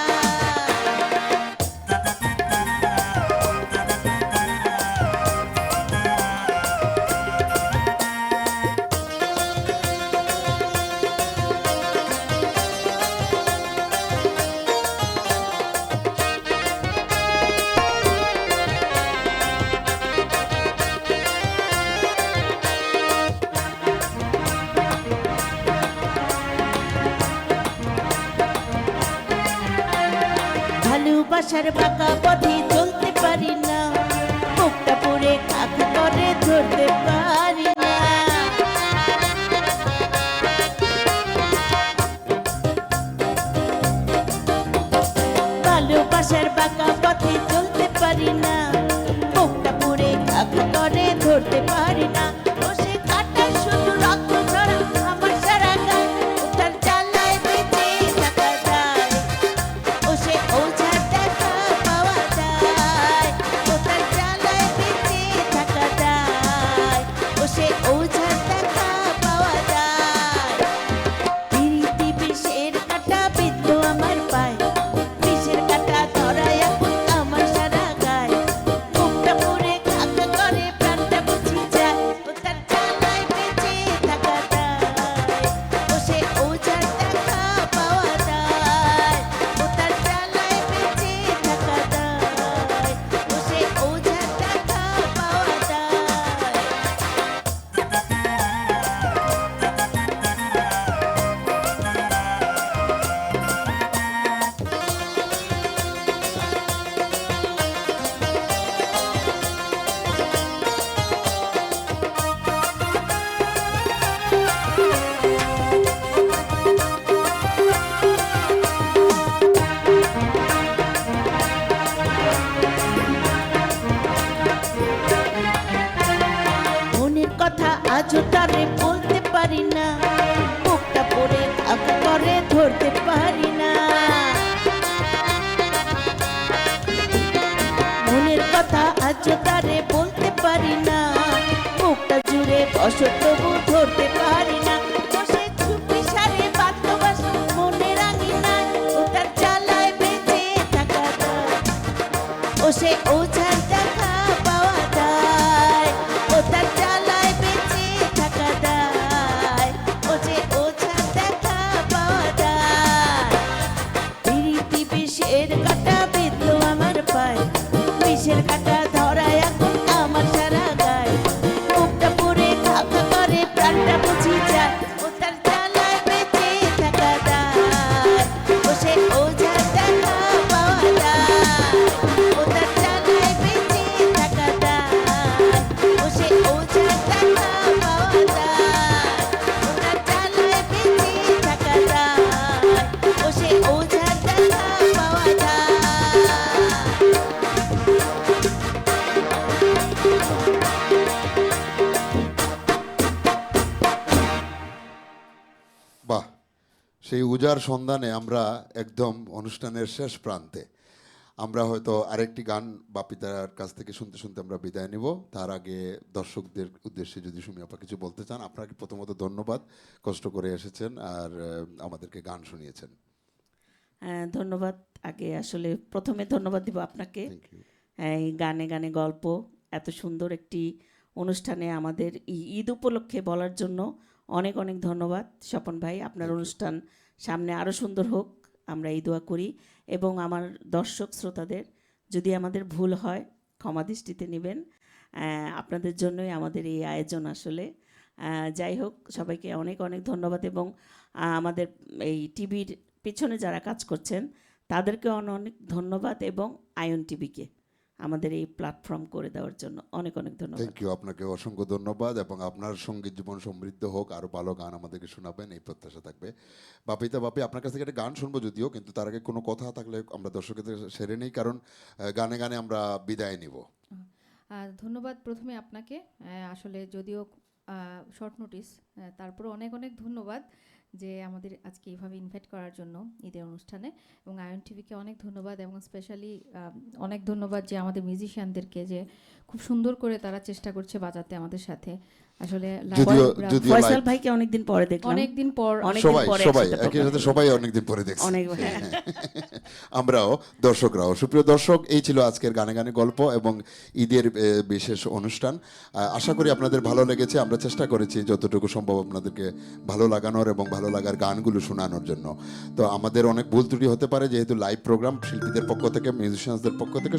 Speaker 9: ভালোবাসার বাঁকা পথে চলতে পারি না, বুকটা পুরে কাকা করে ধরতে পারি না। ভালোবাসার বাঁকা পথে চলতে পারি না, বুকটা পুরে কাকা করে ধরতে পারি না। ও সে কাটা শুধু রক্ত ছড়া আমার সারা গায়ে, ও তার জ্বালায় বেঁচে থাকা দায়, ও সে ওঝার দেখা পাওয়া দায়, ও তার জ্বালায় বেঁচে থাকা দায়, ও সে ওঝার দেখা পাওয়া দায়। পিরিতি বিষের কাটা বিঁধলো আমার পায়, বিষের কাটা ধরায় এখন আমার সারা গায়ে। বুকটা পুরে কাকা করে আজও তারে বলতে পারি না, বুকটা পড়ে থাক করে ধরতে পারি না। মনের কথা আজও তারে বলতে পারি না, বুকটা জুড়ে বসে তবু ধরতে পারি না। বসে চুপি সারে বাদ্যবাসন মনে রাঙি না, ওটার জ্বালায় বেঁচে থাকা যায়। ও সে ওঝার দেখা পাওয়া যায়, ওটার জ্বালায় বেঁচে থাকা যায়। ও যে ওঝার দেখা পাওয়া যায়। পিরিতি বিষের কাটা বিঁধলো আমার পায়, বিষের কাটা ধরায় এখন আমার সারা গায়। বুকটা পুড়ে খাক করে প্রাণটা বুঝি যায়, ও তার জ্বালায় বেঁচে থাকা যায়। ও সে ওঝার দেখা পাওয়া যায়, ও তার জ্বালায় বেঁচে থাকা যায়। ও সে ওঝার দেখা পাওয়া যায়, ও তার জ্বালায় বেঁচে থাকা যায়। ও সে ওঝার দেখা পাওয়া যায়।
Speaker 2: বাহ, সেই উজার সন্ধানে আমরা একদম অনুষ্ঠানের শেষ প্রান্তে। আমরা হয়তো আরেকটি গান বাপিতার কাছ থেকে শুনতে শুনতে আমরা বিদায় নিব। তার আগে দর্শকদের উদ্দেশ্যে যদি সুমি আপা কিছু বলতে চান। আপনাকে প্রথমত ধন্যবাদ, কষ্ট করে এসেছেন আর আমাদেরকে গান শুনিয়েছেন।
Speaker 9: ধন্যবাদ। আগে আসলে প্রথমে ধন্যবাদ দিব আপনাকে।
Speaker 2: Thank you.
Speaker 9: এই গানে গানে গল্প এত সুন্দর একটি অনুষ্ঠানে আমাদের ঈদ উপলক্ষে বলার জন্য অনেক অনেক ধন্যবাদ স্বপন ভাই। আপনার অনুষ্ঠান সামনে আরও সুন্দর হোক, আমরা এই দোয়া করি। এবং আমার দর্শক শ্রোতাদের যদি আমাদের ভুল হয় ক্ষমা দৃষ্টিতে নেবেন, আপনাদের জন্যই আমাদের এই আয়োজন আসলে। যাই হোক, সবাইকে অনেক অনেক ধন্যবাদ। এবং আমাদের এই টিভির পিছনে যারা কাজ করছেন তাদেরকে অনেক ধন্যবাদ, এবং আয়ন টিভিকে আমাদের এই প্ল্যাটফর্ম করে দেওয়ার জন্য অনেক অনেক ধন্যবাদ।
Speaker 2: থ্যাংক ইউ, আপনাকে অসংখ্য ধন্যবাদ। এবং আপনার সঙ্গীত জীবন সমৃদ্ধ হোক, আরও ভালো গান আমাদেরকে শোনাবেন এই প্রত্যাশা থাকবে। বাপিতা বাপি, আপনার কাছ থেকে একটা গান শুনবো যদিও, কিন্তু তার আগে কোনো কথা থাকলে আমরা দর্শকদের সেরে নেই, কারণ গানে গানে আমরা বিদায় নিব।
Speaker 8: ধন্যবাদ প্রথমে আপনাকে। আসলে যদিও শর্ট নোটিস, তারপরে অনেক অনেক ধন্যবাদ যে আমাদের আজকে এইভাবে ইনভাইট করার জন্য ঈদের অনুষ্ঠানে। এবং আয়ন টিভিকে অনেক ধন্যবাদ, এবং স্পেশালি অনেক ধন্যবাদ যে আমাদের মিউজিশিয়ানদেরকে, যে খুব সুন্দর করে তারা চেষ্টা করছে বাজাতে আমাদের সাথে। আসলে
Speaker 2: যদিও
Speaker 9: ফয়সাল ভাইকে অনেকদিন পরে দেখলাম,
Speaker 8: অনেকদিন পর
Speaker 2: সবাই একই সাথে সবাই অনেকদিন পরে দেখছি। আমরাও, দর্শকরাও। সুপ্রিয় দর্শক, এই ছিল আজকের গানে গানে গল্প এবং ঈদের বিশেষ অনুষ্ঠান। আশা করি আপনাদের ভালো লেগেছে। আমরা চেষ্টা করেছি যতটুকু সম্ভব আপনাদেরকে ভালো লাগানোর এবং ভালো লাগার গানগুলো শোনানোর জন্য। তো আমাদের অনেক ভুল ত্রুটি হতে পারে, যেহেতু লাইভ প্রোগ্রাম, শিল্পীদের পক্ষ থেকে, মিউজিশিয়ানসদের পক্ষ থেকে,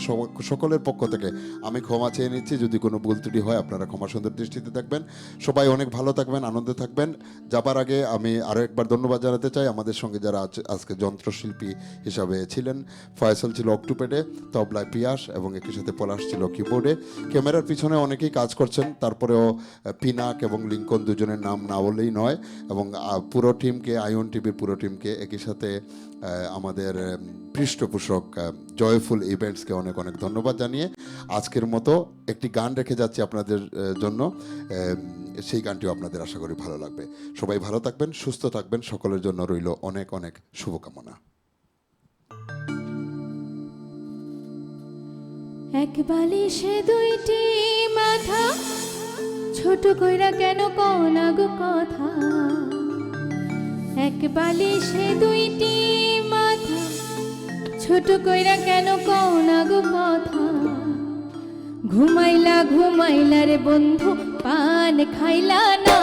Speaker 2: সকলের পক্ষ থেকে আমি ক্ষমা চেয়ে নিচ্ছি। যদি কোনো ভুল ত্রুটি হয় আপনারা ক্ষমা সুন্দর দৃষ্টিতে দেখবেন। সবাই অনেক ভালো থাকবেন, আনন্দে থাকবেন। যাবার আগে আমি আরও একবার ধন্যবাদ জানাতে চাই আমাদের সঙ্গে যারা আজকে যন্ত্রশিল্পী হিসাবে ছিলেন। ফয়সাল ছিল অক্টোপেডে, তবলায় পিয়াস, এবং একই সাথে পলাশ ছিল কিবোর্ডে। ক্যামেরার পিছনে অনেকেই কাজ করছেন, তারপরেও পিনাক এবং লিঙ্কন দুজনের নাম না বললেই নয়। এবং পুরো টিমকে, আয়ন টিভির পুরো টিমকে, একই সাথে আমাদের পৃষ্ঠপোষক জয়ফুল ইভেন্টসকে অনেক অনেক ধন্যবাদ জানিয়ে আজকের মতো একটি গান রেখে যাচ্ছি আপনাদের জন্য। সেই গানটিও আপনাদের আশা করি ভালো লাগবে। সবাই ভালো থাকবেন, সুস্থ থাকবেন, সকলের জন্য রইল অনেক অনেক শুভকামনা।
Speaker 8: এক বালিশে দুইটি মাথা, ছোট কইরা কেন কোনা গো কথা। এক বালিশে দুইটি মাথা, ছোট কইরা কেন কোনা গো কথা। ঘুমাইলা ঘুমাইলা রে বন্ধু, পান খাইলা না।